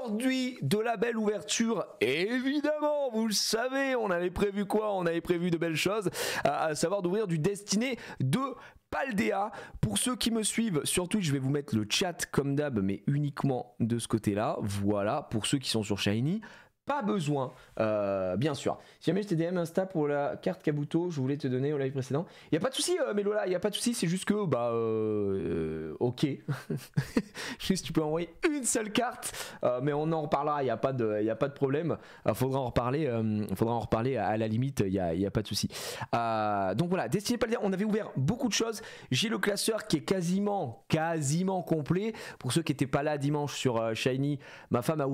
aujourd'hui de la belle ouverture, évidemment, vous le savez, on avait prévu quoi? On avait prévu de belles choses, à savoir d'ouvrir du Destiné de Paldea. Pour ceux qui me suivent sur Twitch, je vais vous mettre le chat comme d'hab, mais uniquement de ce côté-là. Voilà, pour ceux qui sont sur Shiny, pas besoin, bien sûr. Si jamais je t'ai DM Insta pour la carte Kabuto, je voulais te donner au live précédent. Il n'y a pas de souci, Melola, il n'y a pas de souci, c'est juste que, ok. Juste, tu peux envoyer une seule carte, mais on en reparlera, il n'y a pas de problème. Faudra en reparler à la limite, il n'y a pas de souci. Donc voilà, Destiné Paldea, on avait ouvert beaucoup de choses. J'ai le classeur qui est quasiment complet. Pour ceux qui n'étaient pas là dimanche sur Shiny, ma femme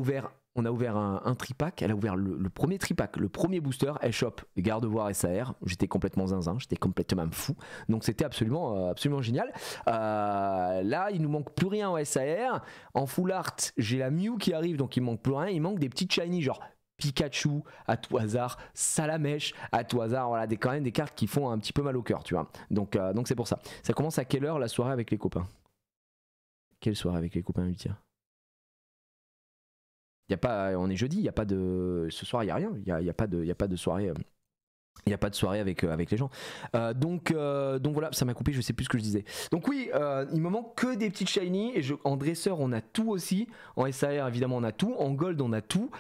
on a ouvert un tripack, elle a ouvert le premier tripack, le premier booster, elle chope Gardevoir SAR, j'étais complètement zinzin, j'étais complètement fou, donc c'était absolument génial. Là il nous manque plus rien en SAR, en full art j'ai la Mew qui arrive, donc il manque plus rien, il manque des petites shiny genre Pikachu à tout hasard, Salamèche à tout hasard, voilà, quand même des cartes qui font un petit peu mal au cœur, tu vois, donc c'est pour ça. Ça commence à quelle heure la soirée avec les copains? Quelle soirée avec les copains, Lutia? Y a pas, on est jeudi, il y a pas de ce soir, il y a rien, il y a pas de soirée. Il n'y a pas de soirée avec les gens. Donc voilà, ça m'a coupé, je sais plus ce que je disais. Donc oui, il me manque que des petites shiny. Et en dresseur, on a tout aussi. En SAR, évidemment, on a tout. En gold, on a tout.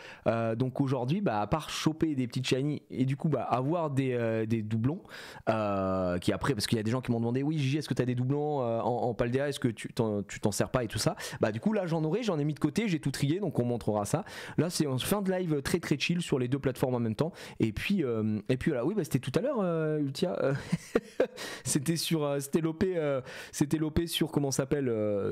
Donc aujourd'hui, à part choper des petites shiny et du coup, avoir des doublons. Qui après, parce qu'il y a des gens qui m'ont demandé, oui, Gigi, est-ce que tu as des doublons en Paldea? Est-ce que tu t'en sers pas et tout ça? Du coup, là, j'en ai mis de côté, j'ai tout trié, donc on montrera ça. Là, c'est en fin de live très très chill sur les deux plateformes en même temps. Et puis voilà, oui, c'était tout à l'heure, Ultia. C'était l'OP sur comment s'appelle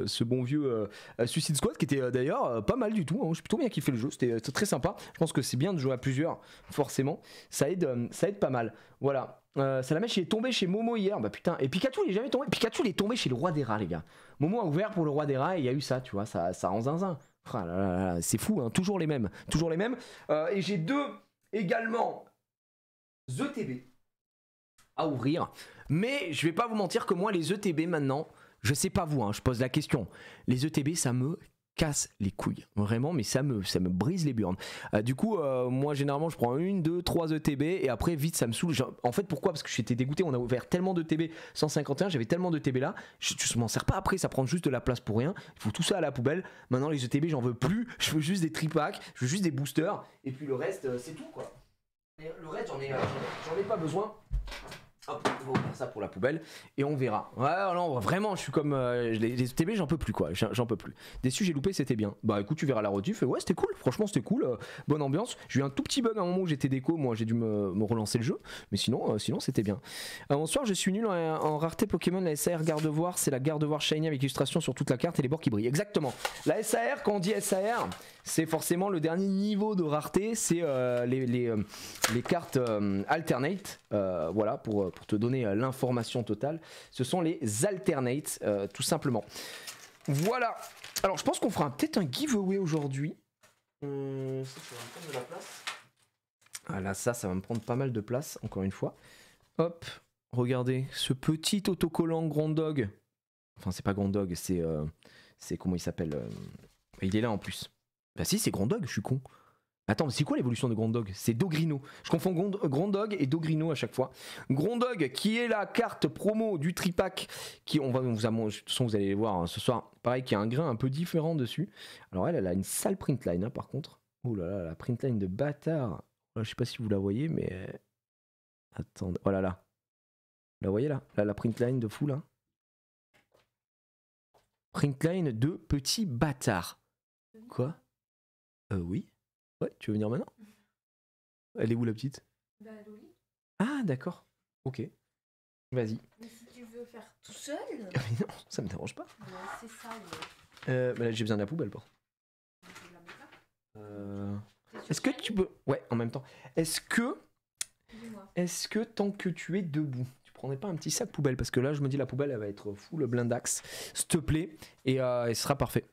ce bon vieux Suicide Squad qui était d'ailleurs pas mal du tout. J'ai plutôt bien kiffé le jeu, c'était très sympa. Je pense que c'est bien de jouer à plusieurs, forcément. Ça aide pas mal. Voilà. Salamèche il est tombé chez Momo hier. Putain. Et Pikachu il est jamais tombé. Pikachu il est tombé chez le roi des rats, les gars. Momo a ouvert pour le roi des rats et il y a eu ça, tu vois. Ça rend zinzin. Ah là là là, c'est fou, hein. Toujours les mêmes. Et j'ai deux également ETB à ouvrir, mais je vais pas vous mentir que moi les ETB maintenant, je sais pas vous, je pose la question, les ETB ça me casse les couilles, vraiment, mais ça me brise les burnes. Du coup, moi généralement je prends 1, 2, 3 ETB et après vite ça me saoule. En fait, pourquoi? Parce que j'étais dégoûté, on a ouvert tellement d'ETB 151, j'avais tellement d'ETB là, je m'en sers pas après, ça prend juste de la place pour rien, il faut tout ça à la poubelle. Maintenant les ETB j'en veux plus, je veux juste des tripacks, je veux juste des boosters et puis le reste c'est tout quoi. Et le reste, j'en ai pas besoin. Hop, on va ouvrir ça pour la poubelle et on verra. Ouais, non, vraiment, je suis comme les TB, j'en peux plus quoi, j'en peux plus. Déçu, j'ai loupé, c'était bien. Écoute, tu verras la rediff. Et ouais, c'était cool, franchement, c'était cool. Bonne ambiance. J'ai eu un tout petit bug à un moment où j'étais déco, moi j'ai dû me relancer le jeu, mais sinon c'était bien. Bonsoir, je suis nul en rareté Pokémon. La SAR Gardevoir, c'est la Gardevoir Shiny avec illustration sur toute la carte et les bords qui brillent. Exactement. La SAR, quand on dit SAR, c'est forcément le dernier niveau de rareté, c'est les cartes alternate, voilà, pour te donner l'information totale. Ce sont les alternates, tout simplement. Voilà. Alors, je pense qu'on fera peut-être un giveaway aujourd'hui. Ça va me prendre de la place. Ah là, ça va me prendre pas mal de place, encore une fois. Hop, regardez, ce petit autocollant Grandog. Enfin, c'est pas Grandog, c'est comment il s'appelle il est là en plus. Si, c'est Grandog, je suis con. Attends, c'est quoi l'évolution de Grandog? C'est Dogrino. Je confonds Grandog et Dogrino à chaque fois. Grandog, qui est la carte promo du tripack, qui de toute façon vous allez les voir ce soir. Pareil, qui a un grain un peu différent dessus. Alors elle a une sale printline par contre. Oh là là, la printline de bâtard. Je sais pas si vous la voyez, mais attendez. Oh là là. Vous la voyez là, la printline de fou là. Printline de petit bâtard. Quoi? Oui. Ouais, tu veux venir maintenant? Elle est où la petite? Loli. Ah d'accord. Ok. Vas-y. Mais si tu veux faire tout seul. Ah mais non, ça me dérange pas. C'est ça. Là, j'ai besoin de la poubelle, pas. Est-ce que tu peux... Ouais, en même temps. Est-ce que tant que tu es debout, tu prendrais pas un petit sac poubelle? Parce que là, je me dis la poubelle, elle va être full blindax. S'il te plaît. Et ce sera parfait.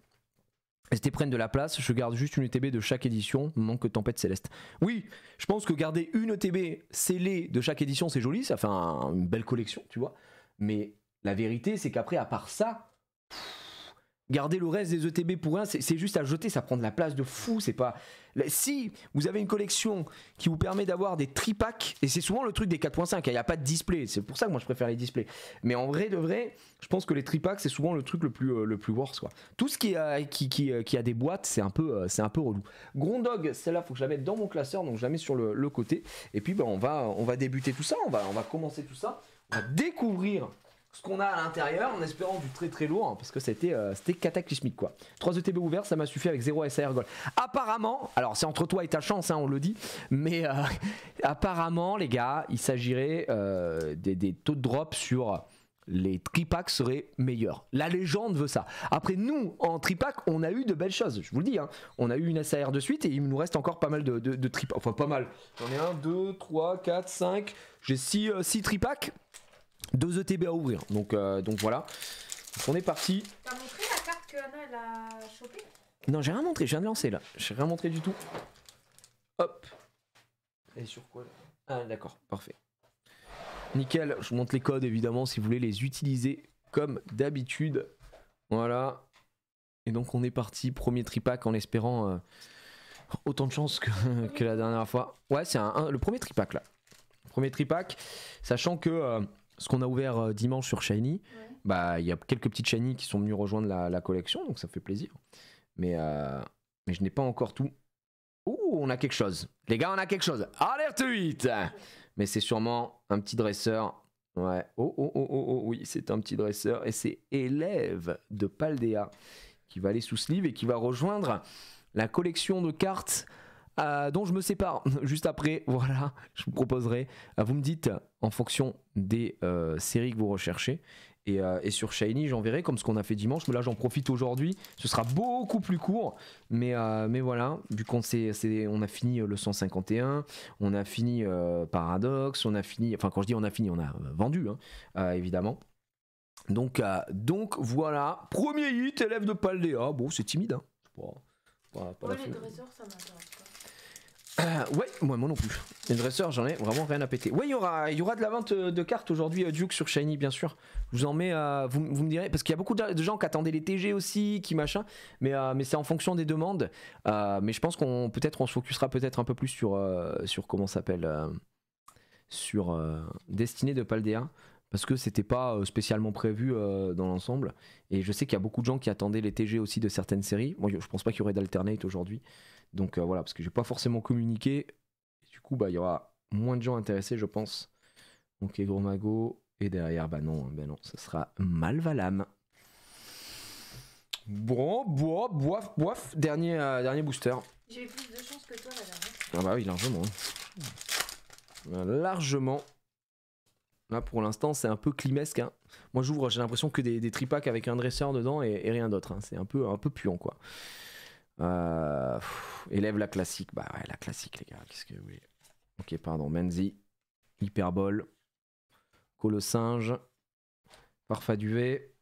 C'était prennent de la place, je garde juste une ETB de chaque édition, manque Tempête Céleste. Oui, je pense que garder une ETB scellée de chaque édition, c'est joli, ça fait une belle collection, tu vois. Mais la vérité, c'est qu'après, à part ça, garder le reste des ETB pour rien, c'est juste à jeter, ça prend de la place de fou. C'est pas. Si vous avez une collection qui vous permet d'avoir des tripacks, et c'est souvent le truc des 4.5, il n'y a pas de display, c'est pour ça que moi je préfère les displays. Mais en vrai de vrai, je pense que les tripacks c'est souvent le truc le plus worse quoi. Tout ce qui a des boîtes, c'est un peu relou. Grondog, celle-là faut que je la mette dans mon classeur, donc je la mets sur le côté. Et puis on va débuter tout ça, on va commencer tout ça, on va découvrir ce qu'on a à l'intérieur en espérant du très très lourd hein, parce que c'était cataclysmique quoi. 3 ETB ouverts, ça m'a suffi avec 0 SAR gold. Apparemment, alors c'est entre toi et ta chance hein, on le dit, mais apparemment les gars, il s'agirait des taux de drop sur les tripacks seraient meilleurs. La légende veut ça. Après nous en tripack, on a eu de belles choses, je vous le dis hein. On a eu une SAR de suite et il nous reste encore pas mal de tripacks, enfin pas mal. J'en ai 1, 2, 3, 4, 5, j'ai 6 tripacks. 2 ETB à ouvrir, donc voilà. Donc on est parti. T'as montré la carte que Anna elle a chopée? Non, j'ai rien montré, je viens de lancer là. J'ai rien montré du tout. Hop. Et sur quoi là? Ah d'accord, parfait. Nickel, je vous montre les codes évidemment si vous voulez les utiliser comme d'habitude. Voilà. Et donc on est parti, premier tripack en espérant autant de chance que la dernière fois. Ouais, c'est le premier tripack là. Premier tripack, sachant que ce qu'on a ouvert dimanche sur Shiny, bah il y a quelques petites Shiny qui sont venus rejoindre la collection, donc ça fait plaisir. Mais je n'ai pas encore tout. Ouh, on a quelque chose. Les gars, on a quelque chose. Alerte 8. Mais c'est sûrement un petit dresseur. Ouais. Oh, oui, c'est un petit dresseur. Et c'est élève de Paldea qui va aller sous sleeve et qui va rejoindre la collection de cartes dont je me sépare juste après. Voilà, je vous proposerai. Vous me dites en fonction des séries que vous recherchez. Et sur Shiny, j'enverrai comme ce qu'on a fait dimanche. Mais là, j'en profite aujourd'hui. Ce sera beaucoup plus court. Mais voilà, vu qu'on on a fini le 151, on a fini Paradox, on a fini. Enfin, quand je dis on a fini, on a vendu, hein, évidemment. Donc voilà, premier hit, élève de Paldea. Bon, c'est timide, hein. Pas les dresseurs, ça m'intéresse pas. Ouais, moi non plus. Les dresseurs, j'en ai vraiment rien à péter. Ouais, il y aura de la vente de cartes aujourd'hui, Duke sur Shiny, bien sûr. Je vous en mets, vous me direz, parce qu'il y a beaucoup de gens qui attendaient les TG aussi, qui machin, mais c'est en fonction des demandes. Mais je pense qu'on se focusera peut-être un peu plus sur comment ça s'appelle, sur Destinée de Paldea, parce que c'était pas spécialement prévu dans l'ensemble. Et je sais qu'il y a beaucoup de gens qui attendaient les TG aussi de certaines séries. Moi, je pense pas qu'il y aurait d'alternate aujourd'hui. Donc voilà, parce que j'ai pas forcément communiqué. Du coup, il y aura moins de gens intéressés, je pense. Ok, Gros Mago. Et derrière, non, ce sera Malvalam. Bon, boif. Dernier booster. J'ai eu plus de chance que toi la dernière. Ah bah oui, largement. Largement. Là, pour l'instant, c'est un peu climesque. Hein. Moi, j'ouvre, j'ai l'impression que des tripacks avec un dresseur dedans et rien d'autre. Hein. C'est un peu puant, quoi. Élève la classique. Bah ouais, la classique, les gars. Qu'est-ce que vous voulez? Ok, pardon. Menzi. Hyperbole. Colossinge. Parfait duvet.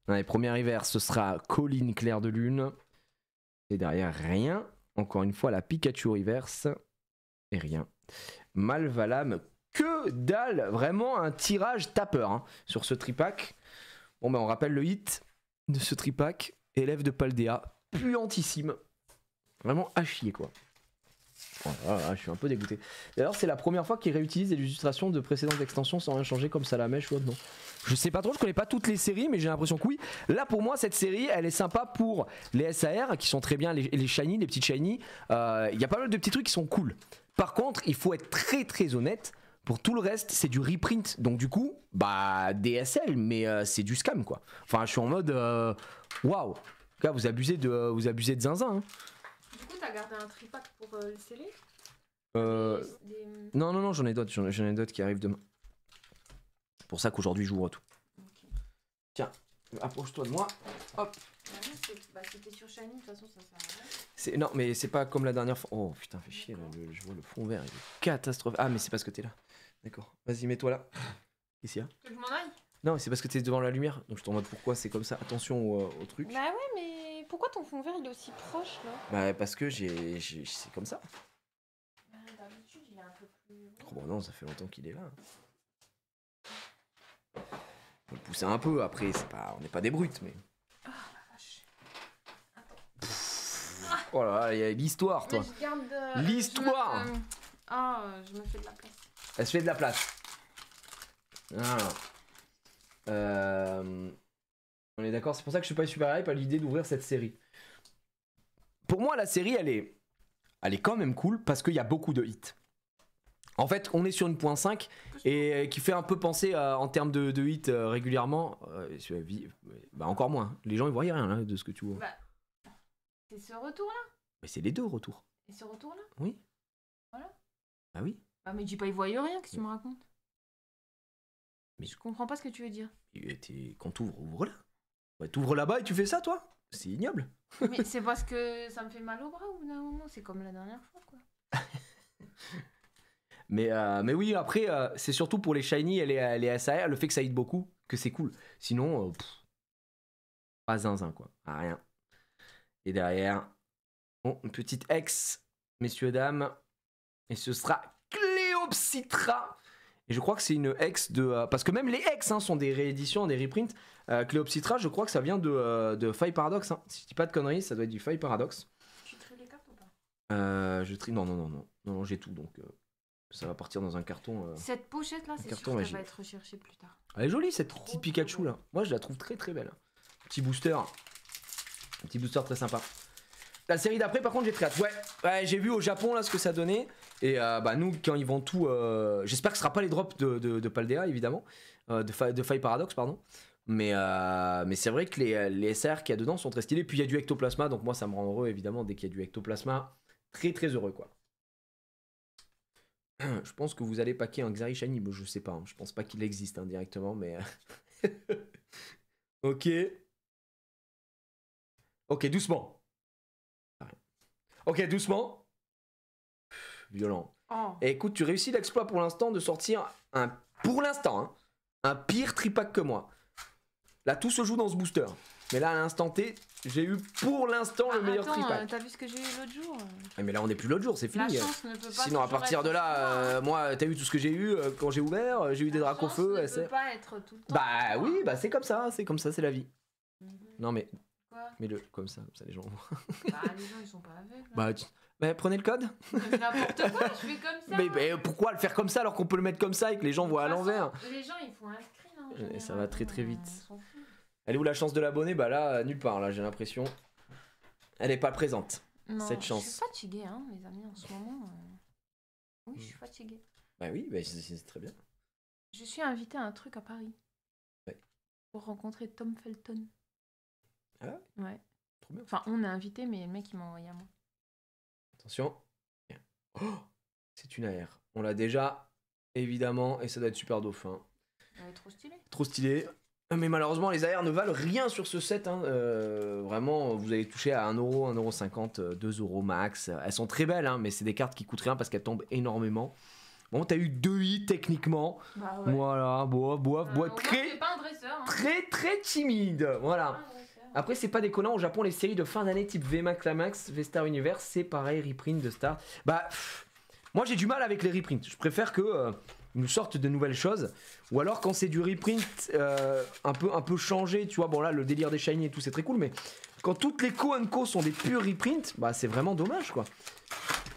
Allez, premier hiver, ce sera Colline Claire de Lune. Et derrière, rien. Encore une fois, la Pikachu reverse. Et rien. Malvalam. Que dalle. Vraiment un tirage tapeur hein, sur ce tripack. Bon, on rappelle le hit de ce tripack. Élève de Paldea. Puantissime. Vraiment à chier, quoi. Voilà, je suis un peu dégoûté. D'ailleurs, c'est la première fois qu'ils réutilisent des illustrations de précédentes extensions sans rien changer comme ça la mèche ou autre, non. Je sais pas trop, je connais pas toutes les séries, mais j'ai l'impression que oui. Là, pour moi, cette série, elle est sympa pour les SAR qui sont très bien, les shiny, les petites shiny. Il y a pas mal de petits trucs qui sont cool. Par contre, il faut être très très honnête. Pour tout le reste, c'est du reprint. Donc du coup, DSL, mais c'est du scam, quoi. Enfin, je suis en mode waouh. Là, vous abusez de zinzin. Hein. Du coup, t'as gardé un tripack pour le sceller Non, j'en ai d'autres qui arrivent demain. C'est pour ça qu'aujourd'hui, j'ouvre tout. Okay. Tiens, approche-toi de moi. Hop. C'était sur Shiny, de toute façon, ça sert à rien. Non, mais c'est pas comme la dernière fois. Oh putain, fais chier, là, je vois le fond vert, il est catastrophique. Ah, mais c'est parce que t'es là. D'accord. Vas-y, mets-toi là. Ici, hein. Que je m'en aille? Non, c'est parce que t'es devant la lumière. Donc je te demande pourquoi c'est comme ça. Attention au truc. Bah ouais, mais pourquoi ton fond vert il est aussi proche là? Bah parce que c'est comme ça. D'habitude, il est un peu plus. Oh bon, non, ça fait longtemps qu'il est là. On le pousser un peu. Après, on n'est pas des brutes, mais. Ah la vache. Oh là là, il y a l'histoire, toi. Mais je garde, L'histoire. je me fais de la place. Elle se fait de la place. Alors. On est d'accord, c'est pour ça que je suis pas super hype à l'idée d'ouvrir cette série. Pour moi, la série, elle est quand même cool parce qu'il y a beaucoup de hits. En fait, on est sur une point 5 et qui fait un peu penser en termes de hits régulièrement. Bah encore moins. Les gens ils voient rien là, de ce que tu vois. Bah, c'est ce retour-là. Mais c'est les deux retours. Et ce retour-là. Oui. Voilà. Bah oui. Bah mais dis pas ils voient rien, qu'est-ce que tu me racontes? Mais je comprends pas ce que tu veux dire. Quand t'ouvres, ouvre-la. Ouais, t'ouvres là-bas et tu fais ça, toi? C'est ignoble. Mais c'est parce que ça me fait mal au bras au bout d'un moment. C'est comme la dernière fois, quoi. mais oui, après, c'est surtout pour les shiny et les SAR, le fait que ça hit beaucoup, que c'est cool. Sinon, pas zinzin, quoi. Ah, rien. Et derrière, bon, une petite ex, messieurs, dames. Et ce sera Cléopsitra. Et je crois que c'est une ex de... parce que même les ex sont des rééditions, des reprints. Cléopsitra, je crois que ça vient de Faille Paradox. Si je dis pas de conneries, ça doit être du Faille Paradox. Tu tries les cartes ou pas? Je trie... Non, j'ai tout, donc... ça va partir dans un carton. Cette pochette là, c'est sûr qu'elle va être recherchée plus tard. Elle est jolie cette petite Pikachu là. Moi je la trouve très très belle. Petit booster. Un petit booster très sympa. La série d'après par contre j'ai très hâte. Ouais, j'ai vu au Japon là ce que ça donnait. Et nous quand ils vont tout... J'espère que ce sera pas les drops de Paldea évidemment. De Faille Paradox pardon. Mais c'est vrai que les SR qu'il y a dedans sont très stylés. Puis il y a du ectoplasma. Donc moi ça me rend heureux évidemment dès qu'il y a du ectoplasma. Très très heureux quoi. Je pense que vous allez paquer un Xari Shiny, mais je sais pas, je pense pas qu'il existe directement, mais... Ok. Ok, doucement. Ok, doucement. Violent. Oh. Et écoute, tu réussis l'exploit pour l'instant de sortir pour l'instant, un pire tripack que moi. Là, tout se joue dans ce booster. Mais là, à l'instant T, j'ai eu pour l'instant le meilleur tripack. T'as vu ce que j'ai eu l'autre jour? Mais là, on n'est plus l'autre jour, c'est fini. La chance ne peut pas. Sinon, à partir de là, moi, t'as vu tout ce que j'ai eu quand j'ai ouvert. J'ai eu des Dracofeu. Ça ne peut pas être tout le temps. Bah oui, bah c'est comme ça, c'est la vie. Non mais. Quoi? Mets-le comme ça les gens voient. Bah les gens ils sont pas aveugles. Bah prenez le code. N'importe quoi, je fais comme ça. Mais pourquoi le faire comme ça alors qu'on peut le mettre comme ça et que les gens voient à l'envers? Les gens ils font un screen. Et ça va très très vite. Elle est où la chance de l'abonné? Bah là, nulle part, là j'ai l'impression. Elle est pas présente. Non, cette chance. Je suis fatiguée, les amis, en ce moment. Oui, je suis fatiguée. Bah oui, bah c'est très bien. Je suis invitée à un truc à Paris. Ouais. Pour rencontrer Tom Felton. Ah ouais? Ouais. Trop bien. Enfin, on est invité, mais le mec il m'a envoyé à moi. Attention. Oh, c'est une AR. On l'a déjà, évidemment, et ça doit être super dauphin. Elle est trop stylée. Trop stylé. Mais malheureusement, les AR ne valent rien sur ce set. Vraiment, vous allez toucher à 1€, 1,50€, 2€ max. Elles sont très belles, mais c'est des cartes qui coûtent rien parce qu'elles tombent énormément. Bon, t'as eu 2 hits techniquement. Bah ouais. Voilà, très, pas un dresseur, très timide. Voilà. Après, c'est pas déconnant. Au Japon, les séries de fin d'année type VMAX, Climax, V-Star Universe, c'est pareil, reprint de Star. Bah, moi j'ai du mal avec les reprints. Je préfère que nous sortent de nouvelles choses. Ou alors quand c'est du reprint un peu changé, tu vois, bon là le délire des shiny et tout c'est très cool, mais quand toutes les co sont des purs reprints, bah c'est vraiment dommage quoi.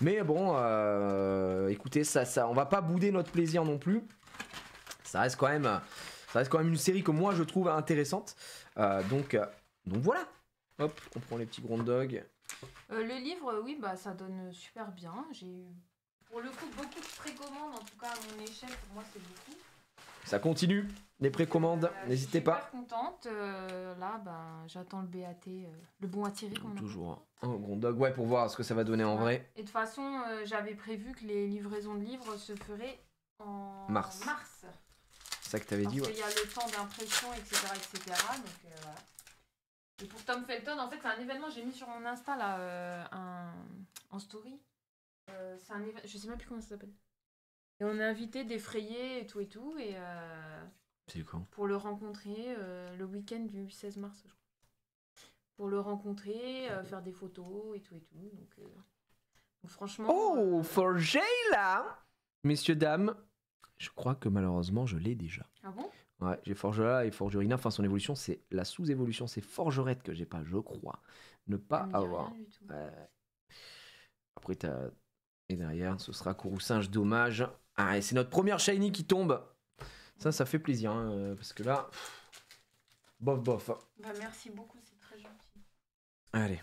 Mais bon, écoutez, ça, on va pas bouder notre plaisir non plus. Ça reste quand même une série que moi je trouve intéressante. Donc voilà. Hop, on prend les petits Ground Dog. Le livre, oui, bah ça donne super bien. J'ai eu pour le coup beaucoup de précommandes, en tout cas à mon échelle, pour moi c'est beaucoup. Ça continue, les précommandes, n'hésitez pas. Je suis super contente. Là, j'attends le BAT, le bon à tirer. Toujours un Ground Dog, ouais, pour voir ce que ça va donner en vrai. Et de toute façon, j'avais prévu que les livraisons de livres se feraient en mars. C'est ça que t'avais dit, ouais. Parce qu'il y a le temps d'impression, etc. Donc voilà. Et pour Tom Felton, en fait, c'est un événement, j'ai mis sur mon Insta là, en story. C'est un événement, je sais même plus comment ça s'appelle. Et on a invité des frayés et tout. Et c'est quand? pour le rencontrer le week-end du 16 mars, je crois. Pour le rencontrer, faire des photos et tout. Donc franchement. Oh, for Jayla! Messieurs, dames, je crois que malheureusement je l'ai déjà. Ah bon? Ouais, j'ai Forgera et Forgerina. Enfin, son évolution, c'est la sous-évolution, c'est Forgerette que j'ai pas, je crois. Ne pas avoir. Après, t'as... Et derrière, ce sera Courroucinge dommage. Ah, et c'est notre première shiny qui tombe. Ça fait plaisir, hein, parce que là... Bof, bof. Bah, merci beaucoup, c'est très gentil. Allez.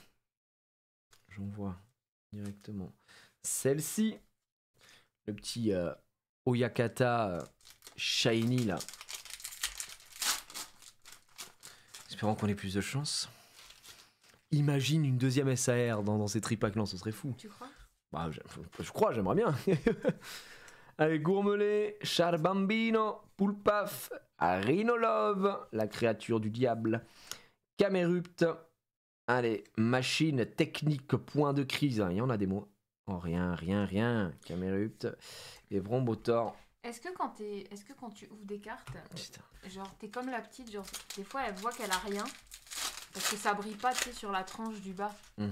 J'envoie directement celle-ci. Le petit Oyakata shiny, là. Espérons qu'on ait plus de chance. Imagine une deuxième SAR dans ces tripacks, non, ce serait fou. Tu crois? Bah, je crois, j'aimerais bien. Allez, Gourmelet, Charbambino, Poulpaf, Rhinolove, la créature du diable, Camerupt. Allez, machine, technique, point de crise. Il y en a des mots. Oh, rien. Camerupt et Vrombotor. Est-ce que quand tu ouvres des cartes, Putain. genre t'es comme la petite, genre des fois elle voit qu'elle a rien, parce que ça brille pas, tu sais, sur la tranche du bas. Parce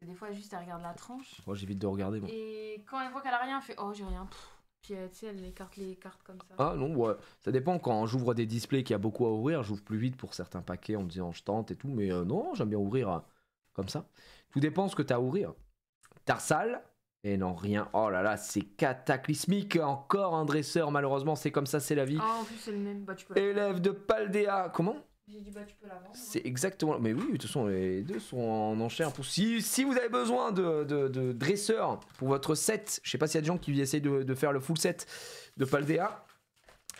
que des fois juste elle regarde la tranche. Moi j'évite de regarder. Bon. Et quand elle voit qu'elle a rien, elle fait oh j'ai rien. Pff. Puis tu sais elle écarte les cartes comme ça. Ah non, ouais. Ça dépend. Quand j'ouvre des displays qu'il y a beaucoup à ouvrir, j'ouvre plus vite pour certains paquets en me disant je tente et tout. Mais non, j'aime bien ouvrir comme ça. Tout dépend ce que t'as à ouvrir. Tarsal. Et non, rien. Oh là là, c'est cataclysmique. Encore un dresseur, malheureusement, c'est comme ça, c'est la vie. Ah, en plus, c'est le même. Bah, tu peux Élève de Paldea. Comment? J'ai dit, bah, tu peux la vendre. C'est exactement. Mais oui, de toute façon, les deux sont en enchère. Si vous avez besoin de dresseurs pour votre set, je sais pas s'il y a des gens qui essayent de faire le full set de Paldea.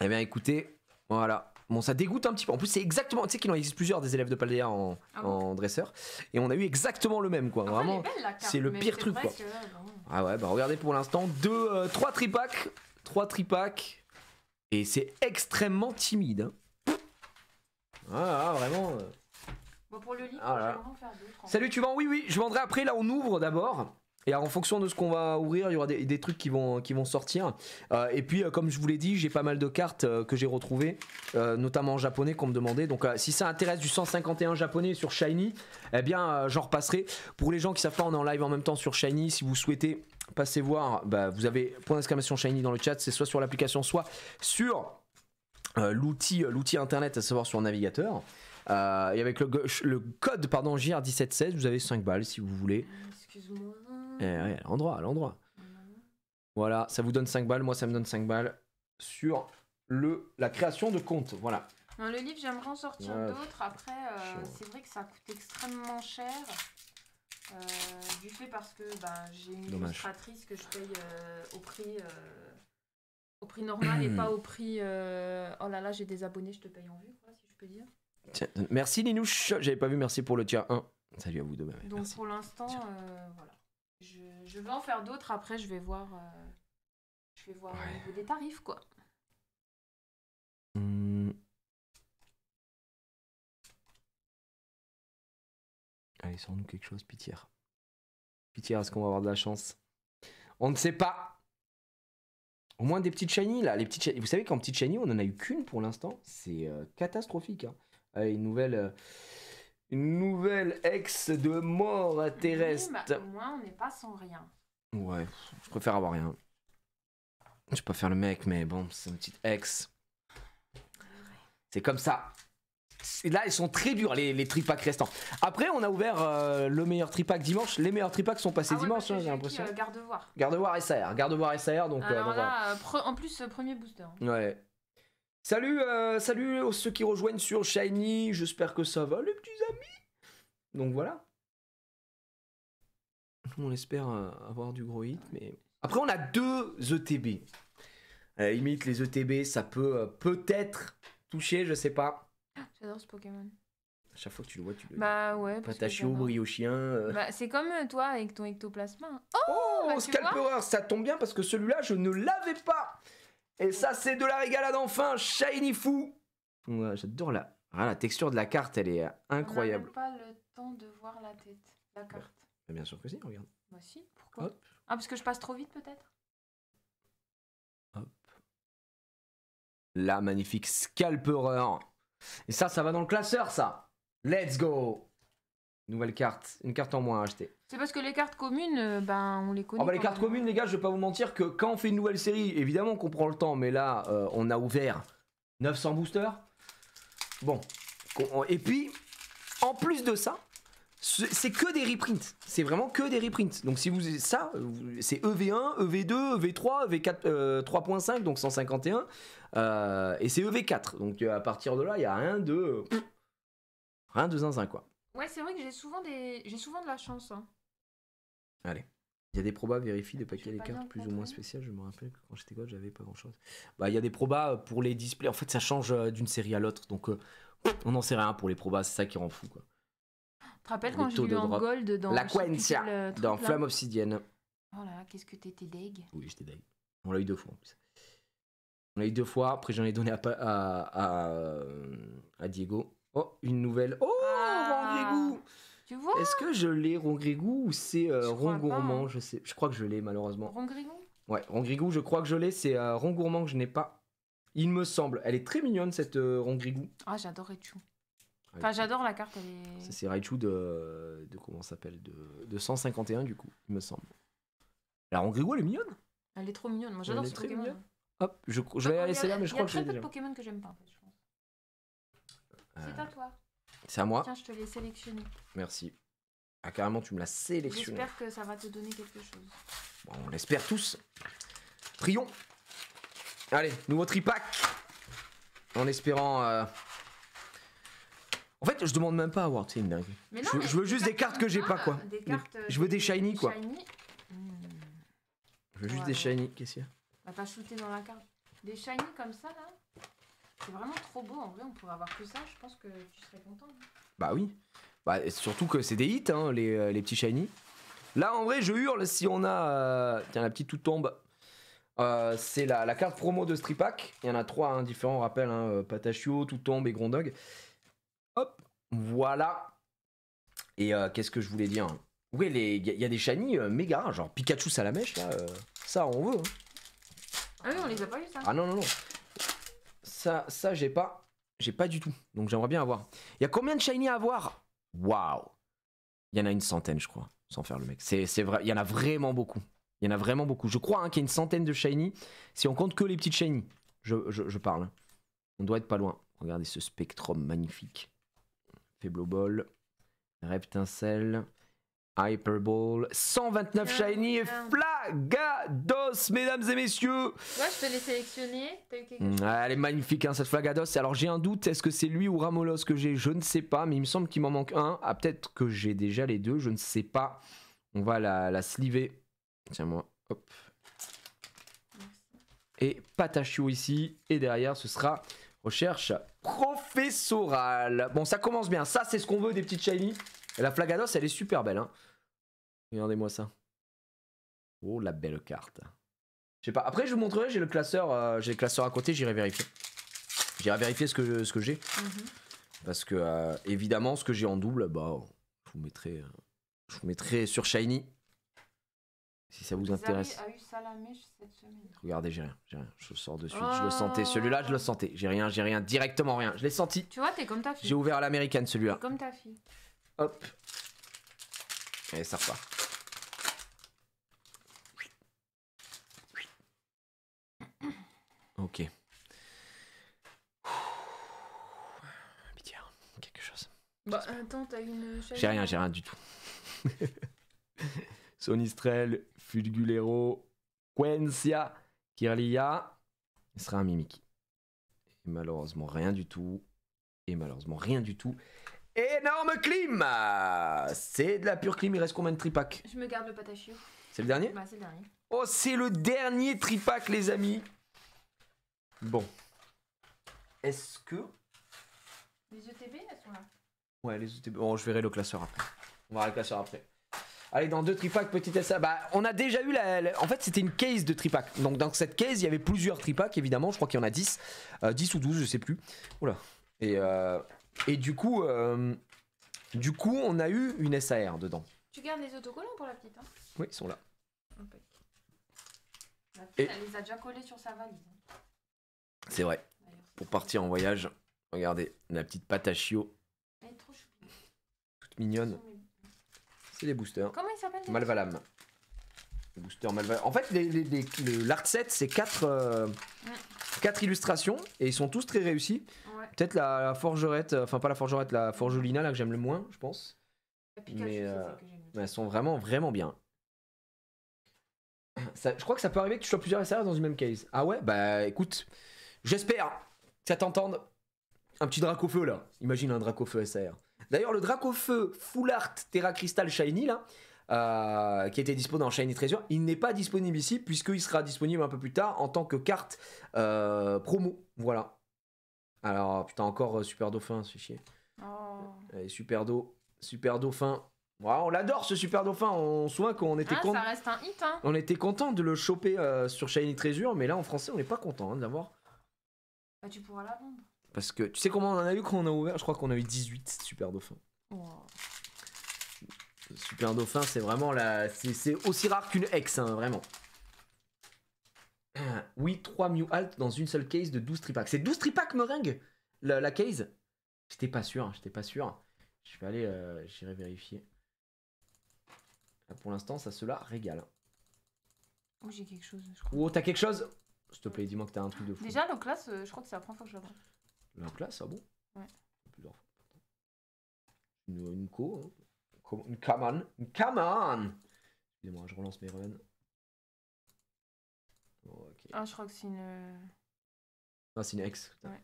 Eh bien, écoutez, voilà. Bon, ça dégoûte un petit peu. En plus, c'est exactement. Tu sais qu'il en existe plusieurs des élèves de Paldea en dresseur. Et on a eu exactement le même, quoi. Après, vraiment, elle est belle, la carte, c'est le pire truc, quoi. Ah ouais, bah regardez pour l'instant, 3 tripacks. 3 tripacks. Et c'est extrêmement timide. Hein. Ah, vraiment. Bon, pour le livre, ah là. j'aimerais en faire d'autres. Salut, tu vends? Oui, je vendrai après. Là, on ouvre d'abord. Et en fonction de ce qu'on va ouvrir, il y aura des trucs qui vont sortir. Et puis, comme je vous l'ai dit, j'ai pas mal de cartes que j'ai retrouvées, notamment en japonais qu'on me demandait. Donc, si ça intéresse du 151 japonais sur Shiny, eh bien, j'en repasserai. Pour les gens qui savent pas, on est en live en même temps sur Shiny. Si vous souhaitez passer voir, bah, vous avez point d'exclamation Shiny dans le chat. C'est soit sur l'application, soit sur l'outil internet, à savoir sur le navigateur. Et avec le code JR1716, vous avez 5 balles si vous voulez. Excuse-moi. À l'endroit. Voilà, ça vous donne 5 balles, moi ça me donne 5 balles sur la création de compte. Voilà. Non, le livre, j'aimerais en sortir d'autres. Après, c'est vrai que ça coûte extrêmement cher. Du fait parce que j'ai une illustratrice que je paye au prix normal et pas au prix. Oh là là, j'ai des abonnés, je te paye en vue, quoi, si je peux dire. Tiens, merci Linouche, j'avais pas vu, merci pour le tiers 1. Salut à vous deux. Donc merci. Pour l'instant, voilà. Je vais en faire d'autres, après je vais voir au niveau des tarifs, quoi. Allez, sors-nous quelque chose, Pitière. Pitière, est-ce qu'on va avoir de la chance? On ne sait pas. Au moins des petites shiny là. Les petites shiny. Vous savez qu'en petites shiny, on en a eu qu'une pour l'instant. C'est catastrophique. Hein. Allez, une nouvelle ex de mort terrestre. Oui, au moins, on n'est pas sans rien. Ouais, je préfère avoir rien. Je vais pas faire le mec, mais bon, c'est une petite ex. C'est comme ça. Et là, ils sont très durs, les tripacks restants. Après, on a ouvert le meilleur tripack dimanche. Les meilleurs tripacks sont passés dimanche, hein, j'ai l'impression. Garde-voir. Garde-voir SAR. Garde-voir SAR. Donc, alors là, en plus, premier booster. Ouais. Salut ceux qui rejoignent sur Shiny. J'espère que ça va, les petits amis. Donc voilà. On espère avoir du gros hit. Mais... Après, on a 2 ETB. À la limite, les ETB, ça peut peut-être toucher, je sais pas. J'adore ce Pokémon. À chaque fois que tu le vois, tu le... Bah ouais. Patachio, Briochien. Bah, c'est comme toi avec ton ectoplasma. Oh, Scalperer, ça tombe bien parce que celui-là, je ne l'avais pas. Et ça, c'est de la régalade enfin. Shiny fou. Ouais, j'adore la texture de la carte, elle est incroyable. On n'a même pas le temps de voir la carte. Bah, bien sûr que si, regarde. Bah si, pourquoi? Hop. Ah, parce que je passe trop vite peut-être. Hop. La magnifique Scalperer. Et ça va dans le classeur, ça. Let's go. Nouvelle carte. Une carte en moins à acheter. C'est parce que les cartes communes, on les connaît. Oh bah les cartes communes, les gars, je vais pas vous mentir que quand on fait une nouvelle série, évidemment qu'on prend le temps, mais là, on a ouvert 900 boosters. Bon. Et puis, en plus de ça, C'est que des reprints. C'est vraiment que des reprints. Donc si vous ça, c'est EV1, EV2, EV3, EV4 3.5 donc 151 et c'est EV4. Donc à partir de là, il y a rien de zinzin quoi. Ouais, c'est vrai que j'ai souvent de la chance. Hein. Allez. Il y a des probas, vérifie de paquets J'ai les pas cartes bien plus ou compris. moins spéciales. Je me rappelle que quand j'étais gosse, j'avais pas grand chose. Bah, il y a des probas pour les displays. En fait, ça change d'une série à l'autre. Donc, on n'en sait rien pour les probas. C'est ça qui rend fou. Quoi. Tu te rappelles Les quand j'ai taux lu de en drop. gold dans. La je sais plus Quencia quel truc, dans là. Flamme Obsidienne. Oh là là, qu'est-ce que t'étais deg. Oui, j'étais dingue. On l'a eu 2 fois en plus. On l'a eu 2 fois. Après, j'en ai donné à Diego. Oh, une nouvelle. Oh, Ah. Rongrégou. Tu vois Est-ce que je l'ai Rongrégou ou c'est Je Ron crois pas, Gourmand? hein. Je sais. Je crois que je l'ai malheureusement. Rongrigou. Ouais, Rongrigou, je crois que je l'ai. C'est Ron Gourmand que je n'ai pas. Il me semble. Elle est très mignonne cette Rongrigou. Ah, j'adore Raichu. Enfin, j'adore la carte, elle est. Ça, c'est Raichu de comment ça s'appelle de 151 du coup, il me semble. La Rongrigou, elle est mignonne. Elle est trop mignonne. Moi, j'adore Elle est ce très Pokémon. mignonne. Hop, je vais la laisser là, mais je crois que je l'ai Il y a très peu déjà. de Pokémon que j'aime pas, en fait, je pense. C'est à toi. C'est à moi. Tiens, je te l'ai sélectionné. Merci. Ah, carrément, tu me l'as sélectionné. J'espère que ça va te donner quelque chose. Bon, on l'espère tous. Prions. Allez, nouveau tripack. En espérant. En fait, je demande même pas à avoir, tu sais, une dingue. Mais non, Je veux juste des cartes que j'ai pas, quoi. Des cartes, Je veux des shiny, quoi. shiny. Je veux juste Ouais, des ouais. shiny. Qu'est-ce qu'il y a? Bah, t'as shooté dans la carte. Des shiny comme ça, là. C'est vraiment trop beau. En vrai, on pourrait avoir que ça. Je pense que tu serais content. Bah oui. Bah, et surtout que c'est des hits, hein, les petits shiny. Là, en vrai, je hurle si on a. Tiens, la petite toute tombe. C'est la carte promo de Stripack. Il y en a 3 hein, différents, on rappelle. Hein, Patachio, Tout Tombe et Grondog. Hop, voilà. Et qu'est-ce que je voulais dire? Oui, il y a des shiny méga, genre Pikachu Salamèche, là. Ça, on veut. Hein. Ah oui, on les a pas eu, ça. Ah non, non, non. Ça j'ai pas. J'ai pas du tout. Donc j'aimerais bien avoir. Il y a combien de shiny à avoir? Waouh. Il y en a une centaine, je crois, sans faire le mec. C'est vrai, il y en a vraiment beaucoup. Il y en a vraiment beaucoup. Je crois hein, qu'il y a une centaine de shiny. Si on compte que les petites shiny, je parle. Hein. On doit être pas loin. Regardez ce spectrum magnifique. Faible Ball, Reptincelle, Hyperball, 129 shiny et Flagados, mesdames et messieurs. Ouais, je te l'ai sélectionné. T'as eu quelque chose? Elle est magnifique hein, cette Flagados. Alors j'ai un doute, est-ce que c'est lui ou Ramolos que j'ai? Je ne sais pas, mais il me semble qu'il m'en manque un. Ah peut-être que j'ai déjà les deux, je ne sais pas. On va la sliver. Tiens-moi, hop. Et Patachio ici. Et derrière, ce sera recherche professorale. Bon, ça commence bien. Ça, c'est ce qu'on veut des petites shiny. Et la Flagados, elle est super belle. Hein. Regardez-moi ça. Oh, la belle carte. Je sais pas. Après, je vous montrerai. J'ai le classeur. J'ai le classeur à côté. J'irai vérifier. J'irai vérifier ce que j'ai. Parce que, évidemment, ce que j'ai en double, bah, je vous mettrai sur shiny. Si ça vous intéresse. a eu Salamèche cette semaine. Regardez, j'ai rien. Je sors de suite. Je le sentais. Celui-là, je le sentais. J'ai rien. Directement rien. Je l'ai senti. Tu vois, t'es comme ta fille. J'ai ouvert à l'américaine celui-là. T'es comme ta fille. Hop. Et ça repart. Ok. Pitié, quelque chose. Bah, attends, t'as une chaîne. J'ai rien du tout. Sonistrel, Fulgulero, Quencia, Kirlia. Ce sera un Mimikyu. Et malheureusement, rien du tout. Énorme clim. C'est de la pure clim. Il reste combien de tripack? Je me garde le Patachio. C'est le dernier? Bah, c'est le dernier. Oh, c'est le dernier tripack, les amis. Bon. Est-ce que... Les ETB, elles sont là. Ouais, les ETB. Bon, je verrai le classeur après. On verra le classeur après. Allez, dans 2 tripacks, petit essai. Bah, on a déjà eu En fait, c'était une case de tripack. Donc, dans cette case, il y avait plusieurs tripacks, évidemment. Je crois qu'il y en a 10. 10 ou 12, je sais plus. Oula. Et du coup, on a eu une SAR dedans. Tu gardes les autocollants pour la petite, hein? Oui, ils sont là. Okay. La petite, elle les a déjà collés sur sa valise. C'est vrai. Pour partir en voyage, regardez, la petite Patachio. Elle est trop choupie. Toute mignonne. C'est les boosters. Comment il s'appelle? Malvalam. Le booster Malvalam. En fait, l'art set, c'est 4 illustrations et ils sont tous très réussis. Ouais. Peut-être la forgerette, enfin pas la forgerette, la forgelina là que j'aime le moins, je pense. La Pikachu, Mais, c'est celle que j'aime le plus. elles sont vraiment, vraiment bien. Je crois que ça peut arriver que tu sois plusieurs SR dans une même case. Ah ouais? Bah écoute, j'espère que ça t'entende. Un petit Dracofeu là. Imagine un Dracofeu SR. D'ailleurs, le Dracofeu Full Art Terra Crystal Shiny là, qui était dispo dans Shiny Treasure, il n'est pas disponible ici puisqu'il sera disponible un peu plus tard en tant que carte promo. Voilà. Alors, putain, encore Super Dauphin, c'est chier. Oh. Allez, Super Dauphin. Voilà, on l'adore ce Super Dauphin. On se souvient qu'on était Ça reste un hit, hein. on était content de le choper sur Shiny Treasure, mais là en français on n'est pas content de l'avoir. Bah, tu pourras la vendre. Parce que tu sais comment on en a eu quand on a ouvert? Je crois qu'on a eu 18 Super Dauphins. Oh. Super Dauphin, c'est vraiment la. C'est aussi rare qu'une ex, hein, vraiment. Oui, 3 Mew Alt dans une seule case de 12 tripack. C'est 12 tripack meringue la case? J'étais pas sûr. Je vais aller, j'irai vérifier. Là, pour l'instant, ça se la régale. Oh, j'ai quelque chose, je crois. Oh, t'as quelque chose? S'il te plaît, dis-moi que t'as un truc de fou. Déjà, le classe, je crois que c'est la première fois que je la vois. La classe, ah bon? Ouais. Plusieurs fois. Une co, hein. Une Kaman. Excusez-moi, je relance mes runs. Ok. Ah, je crois que c'est une. Non, c'est une ex. Ouais.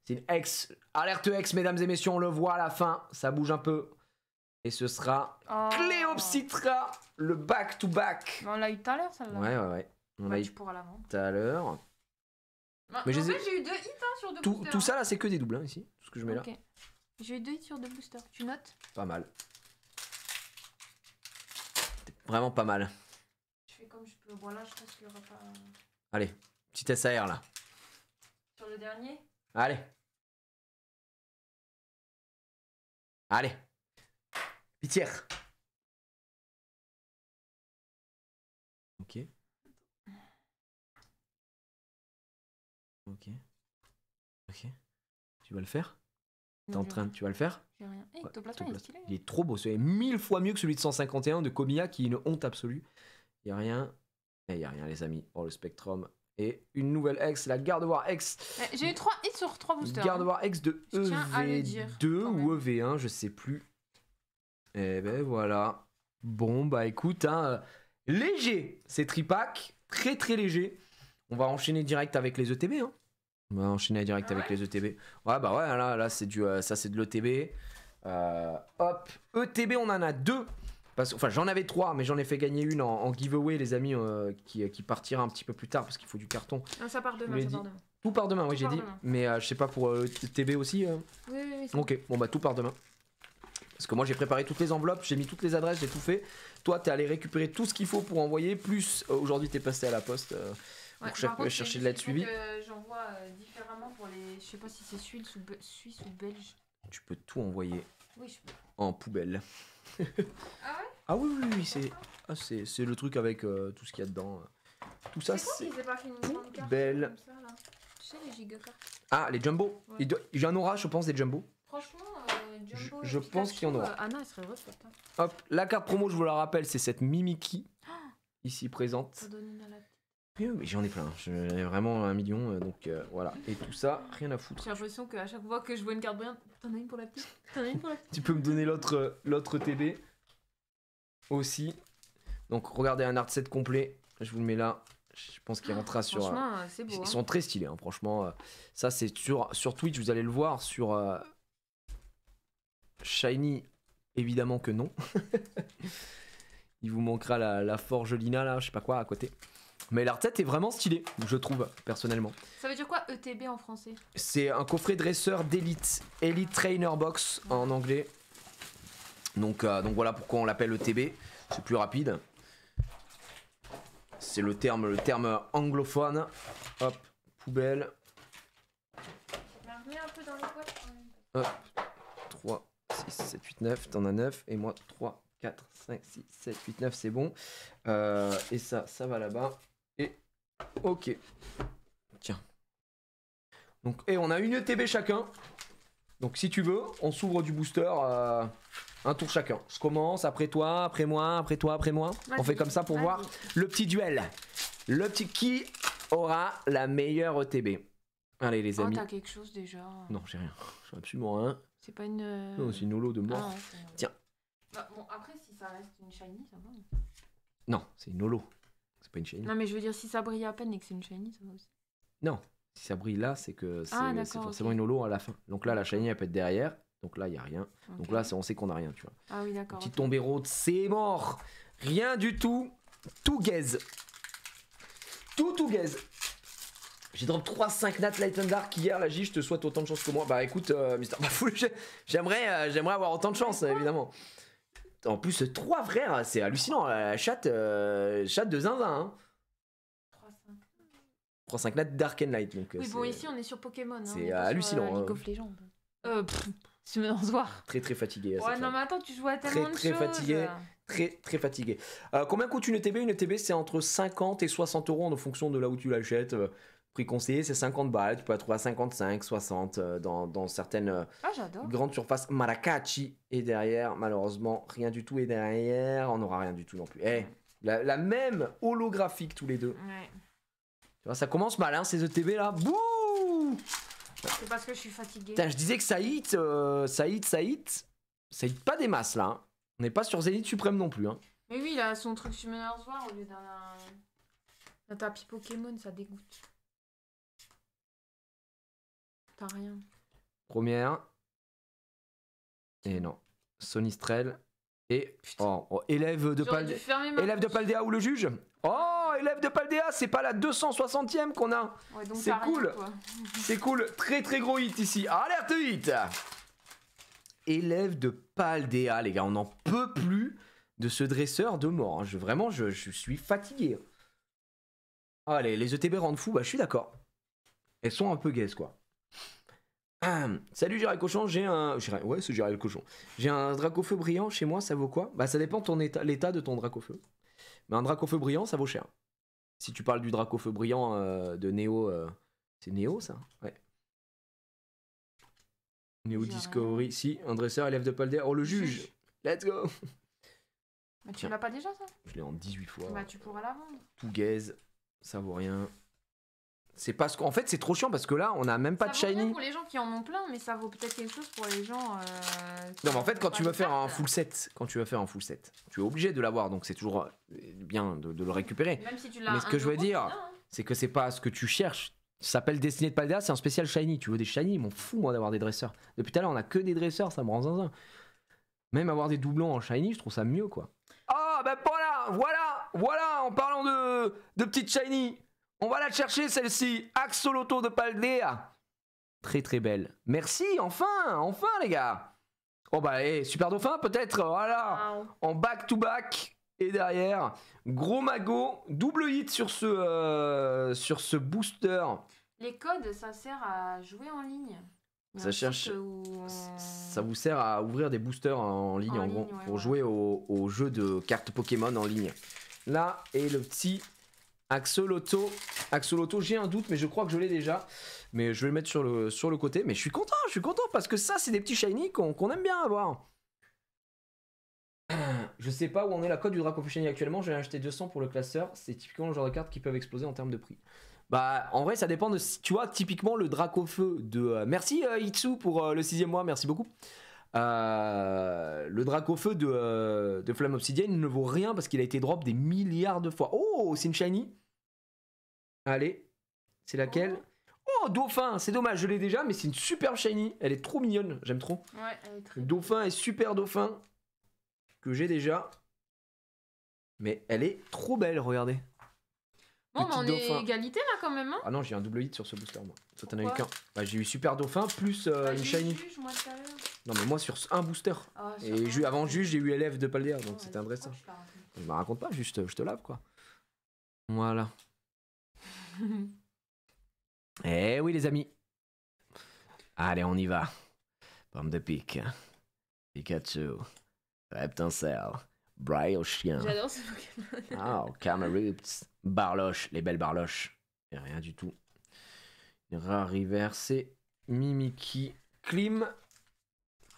C'est une ex. Alerte ex, mesdames et messieurs, on le voit à la fin. Ça bouge un peu. Et ce sera Cléopsitra, le back-to-back. On l'a eu tout à l'heure, celle-là. Ouais. On l'a eu Tu pourras la vendre. tout à l'heure. Mais j'ai eu 2 hits sur 2 boosters. Tout ça là, c'est que des doubles hein, ici. Tout ce que je mets là. J'ai eu 2 hits sur 2 boosters. Tu notes? Pas mal. Vraiment pas mal. Je fais comme je peux. Voilà, je pense qu'il n'y aura pas. Allez, petit SAR là. Sur le dernier? Allez. Pitière. Ok. Tu vas le faire? Tu vas le faire? J'ai rien. Ouais, Ectoplasma, il est stylé. Il est trop beau, c'est 1000 fois mieux que celui de 151 de Komiya qui est une honte absolue. Il y a rien. Il y a rien les amis. Oh le Spectrum. Et une nouvelle ex, la Gardevoir X. J'ai eu 3 hits sur 3 boosters. Gardevoir X de Je tiens à le dire, EV2 ou EV1, je sais plus. Et ben voilà. Bon bah écoute, hein, léger, c'est tripack, très très léger. On va enchaîner direct avec les ETB. Hein. On va enchaîner direct avec les ETB. Ouais bah ouais, là c'est du, ça c'est de l'ETB. Hop, ETB on en a 2. Enfin j'en avais 3 mais j'en ai fait gagner une en giveaway les amis qui partira un petit peu plus tard parce qu'il faut du carton. Ah, ça part demain, ça part demain. Tout part demain, oui j'ai dit. Mais je sais pas pour ETB aussi. Oui. Ok, bon bah tout part demain. Parce que moi j'ai préparé toutes les enveloppes, j'ai mis toutes les adresses, j'ai tout fait. Toi t'es allé récupérer tout ce qu'il faut pour envoyer. Plus aujourd'hui t'es passé à la poste pour chercher de l'aide suivie. J'envoie différemment pour les... Je sais pas si c'est suisse ou belge. Tu peux tout envoyer oui, je peux. En poubelle. Ah ouais? Ah oui, c'est le truc avec tout ce qu'il y a dedans. Tout ça c'est poubelle. Tu sais les gigacartes. Ah les jumbo. Ouais. Il y en aura je pense des jumbo. Franchement, jumbo je pense qu'il y en aura. Anna elle serait heureuse. Hop, la carte promo je vous la rappelle c'est cette Mimiki ici présente. Ça donne une à la... Oui, mais j'en ai plein, j'en ai vraiment 1 million, donc voilà. Et tout ça, rien à foutre. J'ai l'impression qu'à chaque fois que je vois une carte brillante, t'en as une pour la petite, Tu peux me donner l'autre TB aussi. Donc regardez un art set complet, je vous le mets là. Je pense qu'il rentrera sur... Franchement, c'est beau. Ils sont très stylés, hein, franchement. Ça c'est sur Twitch, vous allez le voir. Sur Shiny, évidemment que non. Il vous manquera la Forge Lina là, je sais pas quoi à côté. Mais l'art set est vraiment stylé, je trouve, personnellement. Ça veut dire quoi ETB en français? C'est un coffret dresseur d'élite, Elite Trainer Box en anglais. Donc voilà pourquoi on l'appelle ETB, c'est plus rapide. C'est le terme anglophone. Hop, poubelle. Hop, 3, 6, 7, 8, 9, t'en as 9, et moi 3, 4, 5, 6, 7, 8, 9, c'est bon. Et ça va là-bas. Et ok. Tiens. Donc, et on a une ETB chacun. Donc si tu veux, on s'ouvre du booster un tour chacun. Je commence, après toi, après moi, après toi, après moi. On fait comme ça pour voir le petit duel. Le petit qui aura la meilleure ETB. Allez les amis. Oh, t'as quelque chose déjà? Non, j'ai rien. J'ai absolument rien. C'est pas une... Non, c'est une holo de mort. Ah, ouais, tiens. Bah, bon, après, si ça reste une shiny, ça va. Non, c'est une holo. C'est pas une shiny. Non, mais je veux dire, si ça brille à peine et que c'est une shiny, ça va aussi. Non, si ça brille là, c'est que c'est d'accord, forcément ok. une holo à la fin. Donc là, la shiny, elle peut être derrière. Donc là, il n'y a rien. Donc Ok. là, on sait qu'on a rien, tu vois. Ah oui, d'accord. Petit ok. tombéro, c'est mort. Rien du tout. Tout gaze. Tout gaze. J'ai drop 3-5 Nat Light and Dark hier, la J, je te souhaite autant de chance que moi. Bah écoute, Mister Bafoul, j'aimerais avoir autant de chance, évidemment. En plus, 3 frères, c'est hallucinant. La chatte de zinzin. Hein. 3-5 Nat Dark and Light. Donc, Oui, bon, ici, on est sur Pokémon. Hein, c'est on est pas hallucinant, Sur, League of Legends. Tu me voir. Très fatigué. Ouais, non, mais attends, tu joues à tellement de choses. Fatigué. Très fatigué. Combien coûte une ETB? Une ETB, c'est entre 50 et 60 euros en fonction de là où tu l'achètes. Prix conseillé, c'est 50 balles. Tu peux la trouver à 55, 60 dans certaines j'adore. grandes surfaces. Maracaibo. Et derrière, malheureusement, rien du tout. Et derrière, on n'aura rien du tout non plus. La même holographique tous les deux. Ouais. Tu vois, ça commence mal, hein, ces ETB là. Bouh! C'est parce que je suis fatiguée. Putain, je disais que ça hit. Ça hit pas des masses là. Hein. On n'est pas sur Zénith Suprême non plus. Hein. Mais oui, il a son truc Summoner's War au lieu d'un tapis Pokémon, ça dégoûte. T'as rien. Première. Et non. Sonistrel. Et. Élève de Paldea ou le juge. Oh, élève de Paldea, c'est pas la 260e qu'on a. Ouais, donc c'est cool. C'est cool. Très gros hit ici. Alerte hit. Élève de Paldea, les gars. On n'en peut plus de ce dresseur de mort. Hein. Vraiment, je suis fatigué. Ah, les ETB rendent fou. Bah, je suis d'accord. Elles sont un peu gaises, quoi. Salut Gérald Cochon, ouais, c'est Gérald Cochon. J'ai un Dracofeu brillant chez moi, ça vaut quoi? Bah ça dépend de l'état de ton Dracofeu. Mais un Dracofeu brillant, ça vaut cher. Si tu parles du Dracofeu brillant de Néo, c'est Néo ça? Ouais. Néo Discovery, si, un dresseur, élève de Paldea. Oh le juge. Let's go. Mais tu l'as pas déjà ça? Je l'ai en 18 fois. Bah tu pourras la vendre. Tout gaze, ça vaut rien. C'est parce qu'en fait c'est trop chiant parce que là on a même pas de shiny. Ça vaut rien pour les gens qui en ont plein, mais ça vaut peut-être quelque chose pour les gens. Non mais en fait quand tu veux faire un full set, tu es obligé de l'avoir donc c'est toujours bien de le récupérer. Même si tu l'as. Mais ce que je veux dire, c'est que c'est pas ce que tu cherches. Ça s'appelle Destinée de Paldea, c'est un spécial shiny. Tu veux des shiny, ils m'en fous moi d'avoir des dresseurs. Depuis tout à l'heure on a que des dresseurs, ça me rend zinzin. Même avoir des doublons en shiny, je trouve ça mieux quoi. Ah bah voilà, en parlant de petites shiny. On va la chercher celle-ci, Axoloto de Paldea. Très belle. Merci, enfin les gars. Oh bah super dauphin peut-être, voilà. En back to back et derrière gros magot, double hit sur ce booster. Les codes, ça sert à jouer en ligne. Ça vous sert à ouvrir des boosters en ligne en gros pour jouer au jeu de cartes Pokémon en ligne. Là est le petit Axoloto, j'ai un doute, mais je crois que je l'ai déjà. Mais je vais le mettre sur le côté. Mais je suis content parce que ça, c'est des petits shiny qu'on aime bien avoir. Je sais pas où on est la cote du Dracofeu shiny actuellement. J'ai acheté 200 pour le classeur. C'est typiquement le genre de cartes qui peuvent exploser en termes de prix. Bah, en vrai, ça dépend de. Tu vois, typiquement le Dracofeu de. Merci Itsu pour le 6e mois, merci beaucoup. Le Dracofeu de Flamme Obsidienne ne vaut rien parce qu'il a été drop des milliards de fois. Oh, c'est une shiny. Allez, c'est laquelle? Oh, dauphin, c'est dommage, je l'ai déjà, mais c'est une superbe shiny. Elle est trop mignonne, j'aime trop. Ouais, elle est très. Le dauphin est super dauphin que j'ai déjà, mais elle est trop belle, regardez. Bon, bah on est égalité là quand même. Hein. Ah non, j'ai un double hit sur ce booster moi. Toi t'en as eu qu'un. Bah, j'ai eu super dauphin plus une shiny. Moi, non mais moi sur un booster. Et avant juge j'ai eu élève de Paldea, donc c'était un dresseur. Je me raconte pas, juste je te lave quoi. Voilà. Eh oui les amis. Allez on y va. Pomme de pique. Pikachu. Reptincelle. Briochien. J'adore ce Pokémon. Oh, Camerupt. Barloche, les belles barloches. Et rien du tout. Une rare river, c'est Mimiki. Clim.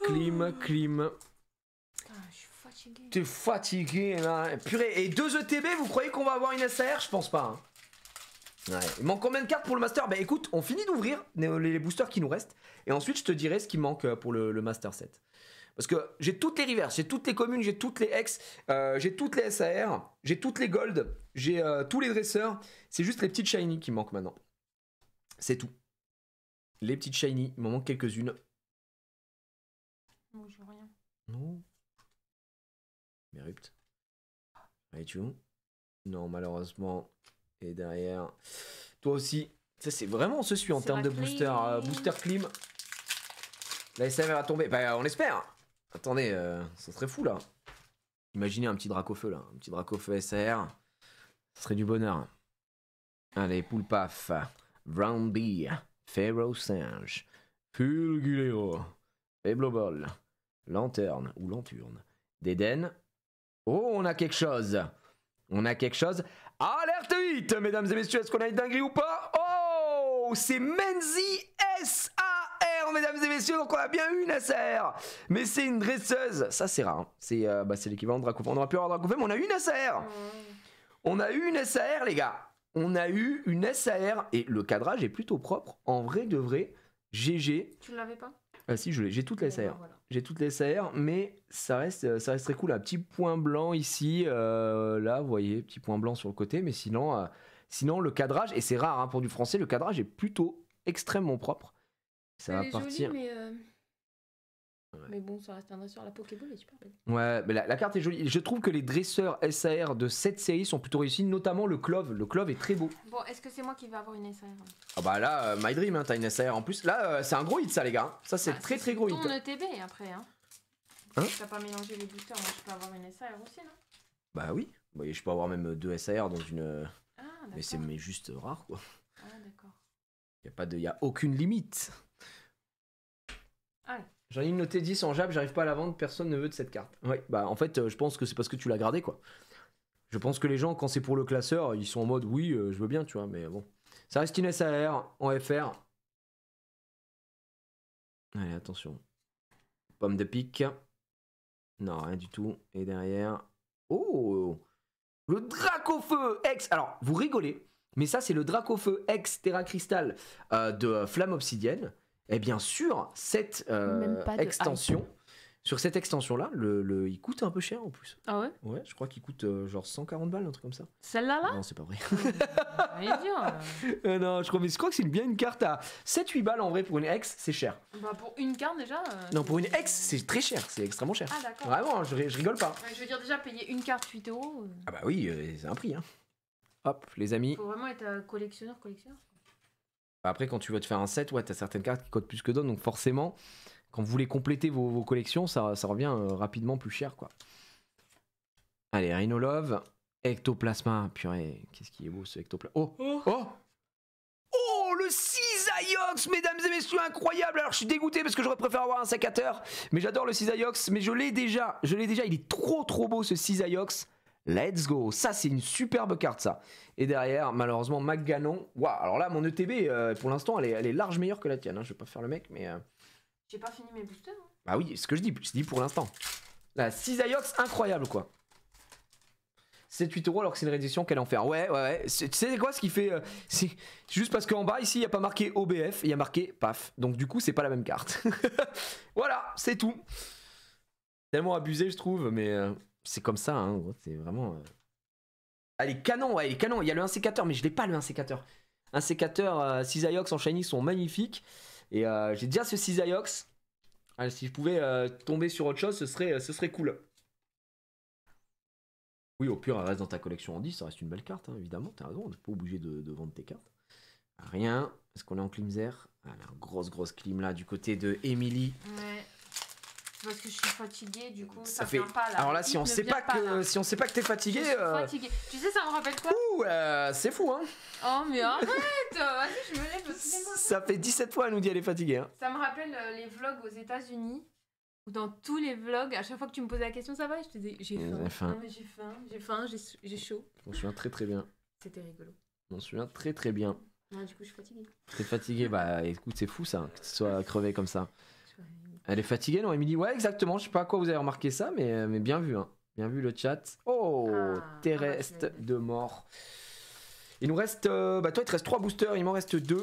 Putain, je suis fatigué. T'es fatigué là. Purée. Et 2 ETB, vous croyez qu'on va avoir une SAR? Je pense pas. Hein. Ouais. Il manque combien de cartes pour le master? Bah écoute, on finit d'ouvrir les boosters qui nous restent. Et ensuite, je te dirai ce qui manque pour le master set. Parce que j'ai toutes les reverse, j'ai toutes les communes, j'ai toutes les ex, j'ai toutes les SAR, j'ai toutes les gold, j'ai tous les dresseurs. C'est juste les petites shiny qui manquent maintenant. C'est tout. Les petites shiny, il m'en manque quelques-unes. Non, j'ai rien. Non. Mérite. Raichu. Non, malheureusement. Et derrière. Toi aussi. Ça, c'est vraiment on se suit en C'est termes de la booster. clim. Booster clim. La SMR va tomber. Bah, on espère. Attendez, ça serait fou là. Imaginez un petit drac au feu là. Un petit drac au feu SAR. Ça serait du bonheur. Allez, Poulpaf. Brown Bee. Pharaoh Singe. Fulgulero. Eblobol. Lanterne ou Lanturne. D'Eden. Oh, on a quelque chose. On a quelque chose. Alerte 8, mesdames et messieurs, est-ce qu'on a une dinguerie ou pas? Oh, c'est Menzi SAR, mesdames et messieurs, donc on a bien eu une SAR. Mais c'est une dresseuse, ça c'est rare. Hein. C'est l'équivalent de Dracofeu. On aurait pu avoir Dracofeu, mais on a eu une SAR. On a eu une SAR, les gars. On a eu une SAR et le cadrage est plutôt propre. En vrai de vrai, GG. Tu l'avais pas? Ah si, j'ai toutes les SAR. Voilà. J'ai toutes les SAR, mais ça reste très cool. Un petit point blanc ici, là, vous voyez, petit point blanc sur le côté, mais sinon, le cadrage, et c'est rare hein, pour du français, le cadrage est plutôt extrêmement propre. Ça va partir. Jolie, mais bon, ça reste un dresseur. La Pokéball est super belle. Ouais, mais la carte est jolie. Je trouve que les dresseurs SAR de cette série sont plutôt réussis, notamment le Clove. Le Clove est très beau. Bon, est-ce que c'est moi qui vais avoir une SAR? Ah bah là, My Dream, hein, t'as une SAR en plus. Là, c'est un gros hit ça, les gars. Ça, c'est très très gros hit. Ton ETB après, hein. Hein? Si t'as pas mélangé les boosters, moi je peux avoir une SAR aussi, non? Bah oui. Bah, je peux avoir même 2 SAR dans une. Ah, d'accord. Mais c'est juste rare quoi. Ah, d'accord. Y a aucune limite. Allez. J'en ai une notée 10 en jab, j'arrive pas à la vendre, personne ne veut de cette carte. Ouais, bah en fait, je pense que c'est parce que tu l'as gradé quoi. Je pense que les gens, quand c'est pour le classeur, ils sont en mode oui, je veux bien, tu vois, mais bon. Ça reste une SAR en FR. Allez, attention. Pomme de pique. Non, rien du tout. Et derrière. Oh! Le Dracofeu ex. Alors, vous rigolez, mais ça, c'est le Dracofeu ex Terra Crystal de Flamme Obsidienne. Et bien sûr, cette extension. Sur cette extension-là, il coûte un peu cher en plus. Ah ouais? Ouais, je crois qu'il coûte genre 140 balles, un truc comme ça. Celle-là là? Non, c'est pas vrai. Non, je crois que c'est bien une carte à 7-8 balles en vrai pour une ex, c'est cher. Bah pour une carte déjà. Non, pour une ex, c'est très cher, c'est extrêmement cher. Ah d'accord. Vraiment, je rigole pas. Ouais, je veux dire déjà payer une carte 8 €. Ah bah oui, c'est un prix. Hein. Hop, les amis. Faut vraiment être collectionneur. Après, quand tu veux te faire un set, ouais, t'as certaines cartes qui coûtent plus que d'autres, donc forcément, quand vous voulez compléter vos collections, ça revient rapidement plus cher, quoi. Allez, Rhinolove, Ectoplasma, purée, qu'est-ce qui est beau ce Ectoplasma. Oh, le Cisaiox, mesdames et messieurs, incroyable. Alors, je suis dégoûté parce que j'aurais préféré avoir un sécateur, mais j'adore le Cisaiox, mais je l'ai déjà, il est trop beau ce Cisaiox. Let's go, ça c'est une superbe carte ça. Et derrière, malheureusement, McGanon. Waouh, alors là, mon ETB, pour l'instant, elle est large meilleure que la tienne. Hein. Je vais pas faire le mec, mais. J'ai pas fini mes boosters. Hein. Bah oui, c'est ce que je dis pour l'instant. La Cisaiox, incroyable quoi. C'est 8 € alors que c'est une réédition, quel enfer. Ouais. Tu sais quoi ce qui fait. C'est juste parce qu'en bas, ici, il n'y a pas marqué OBF, il y a marqué PAF. Donc du coup, c'est pas la même carte. Voilà, c'est tout. Tellement abusé, je trouve, mais. C'est comme ça, hein, c'est vraiment. Ah, les canons, il y a le 1 sécateur, mais je l'ai pas le 1 sécateur. Un sécateur Cisaiox en shiny sont magnifiques. Et j'ai déjà ce Cisaiox. Allez, si je pouvais tomber sur autre chose, ce serait cool. Oui, au pire, elle reste dans ta collection en 10, ça reste une belle carte, hein, évidemment. T'as raison, on n'est pas obligé de vendre tes cartes. Rien. Est-ce qu'on est en Climzer? Ah, la grosse clim là du côté de Emily. Ouais. Parce que je suis fatiguée, du coup, ça fait. Vient pas là. Alors là, si on sait pas que t'es fatigué. Je suis fatiguée. Tu sais, ça me rappelle quoi? Ouh, c'est fou, hein. Oh, mais arrête. Vas-y, je me lève au cinéma. Ça fait 17 fois, elle nous dit elle est fatiguée. Hein. Ça me rappelle les vlogs aux États-Unis. Où dans tous les vlogs, à chaque fois que tu me posais la question, ça va? Je te disais, j'ai faim. Non, mais j'ai faim, j'ai chaud. Je m'en souviens très bien. C'était rigolo. Je m'en souviens très bien. Non, du coup, je suis fatiguée. T'es fatiguée? Bah écoute, c'est fou ça, que tu sois crevé comme ça. Elle est fatiguée, non, Émilie? Ouais, exactement. Je sais pas à quoi vous avez remarqué ça, mais bien vu. Hein. Bien vu le chat. Oh, Terrestre de mort. Il nous reste. Toi, il te reste 3 boosters. Il m'en reste 2.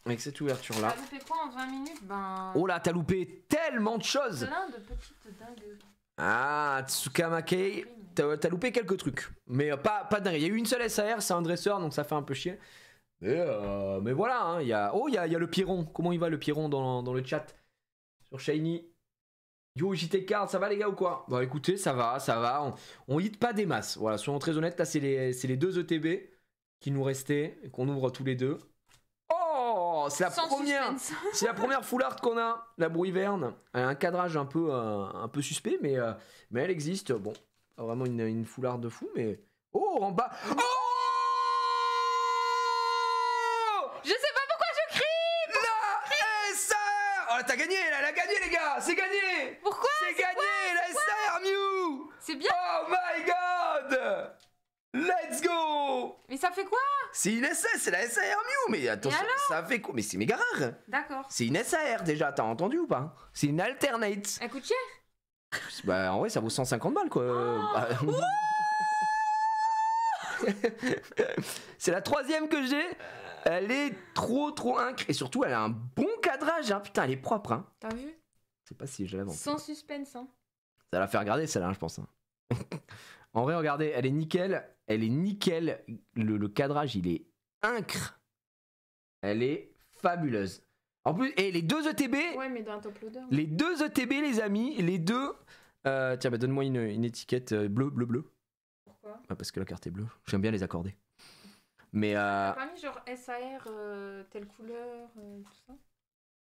avec cette ouverture là. T'as loupé quoi en 20 minutes? Ben. Oh là, t'as loupé tellement de choses. Plein de petites dingueries. Ah, Tsukamake, t'as loupé quelques trucs. Mais pas dingue. Il y a eu une seule SAR, c'est un dresseur, donc ça fait un peu chier. Mais voilà, hein, il y a le Pierron. Comment il va le Pierron dans le chat? Sur Shiny. Yo, JT Card, ça va les gars ou quoi? Bah écoutez, ça va. On hit pas des masses. Voilà, soyons très honnêtes, là c'est les deux ETB qui nous restaient et qu'on ouvre tous les deux. Oh, c'est la première full art qu'on a, la Brouilleverne. Elle a un cadrage un peu suspect, mais elle existe. Bon, pas vraiment une full art de fou, mais. Oh, en bas. Oh, je sais pas pourquoi je crie. La SR. Oh, là, t'as gagné, là, elle a gagné, les gars. C'est gagné. Pourquoi? C'est gagné, la SR Mew. C'est bien. Oh my god. Let's go. Mais ça fait quoi? C'est une SR, c'est la SAR Mew, mais attention, ça fait quoi? Mais c'est méga rare. D'accord. C'est une SAR déjà, t'as entendu ou pas? C'est une alternate. Elle coûte cher? Bah en vrai ça vaut 150 balles quoi. C'est la troisième que j'ai. Elle est trop incre. Et surtout elle a un bon cadrage hein. Putain elle est propre hein. T'as vu? Je sais pas si je l'avais. Sans suspense hein. Ça va la faire regarder celle-là hein, je pense hein. En vrai regardez, elle est nickel. Elle est nickel. Le cadrage il est incre. Elle est fabuleuse. En plus, et les deux ETB. Ouais, mais dans un top loader. Les deux ETB, les amis, les deux. Tiens, bah donne-moi une étiquette bleu. Pourquoi? Parce que la carte est bleue. J'aime bien les accorder. Mais. T'as pas mis genre SAR, telle couleur, tout ça?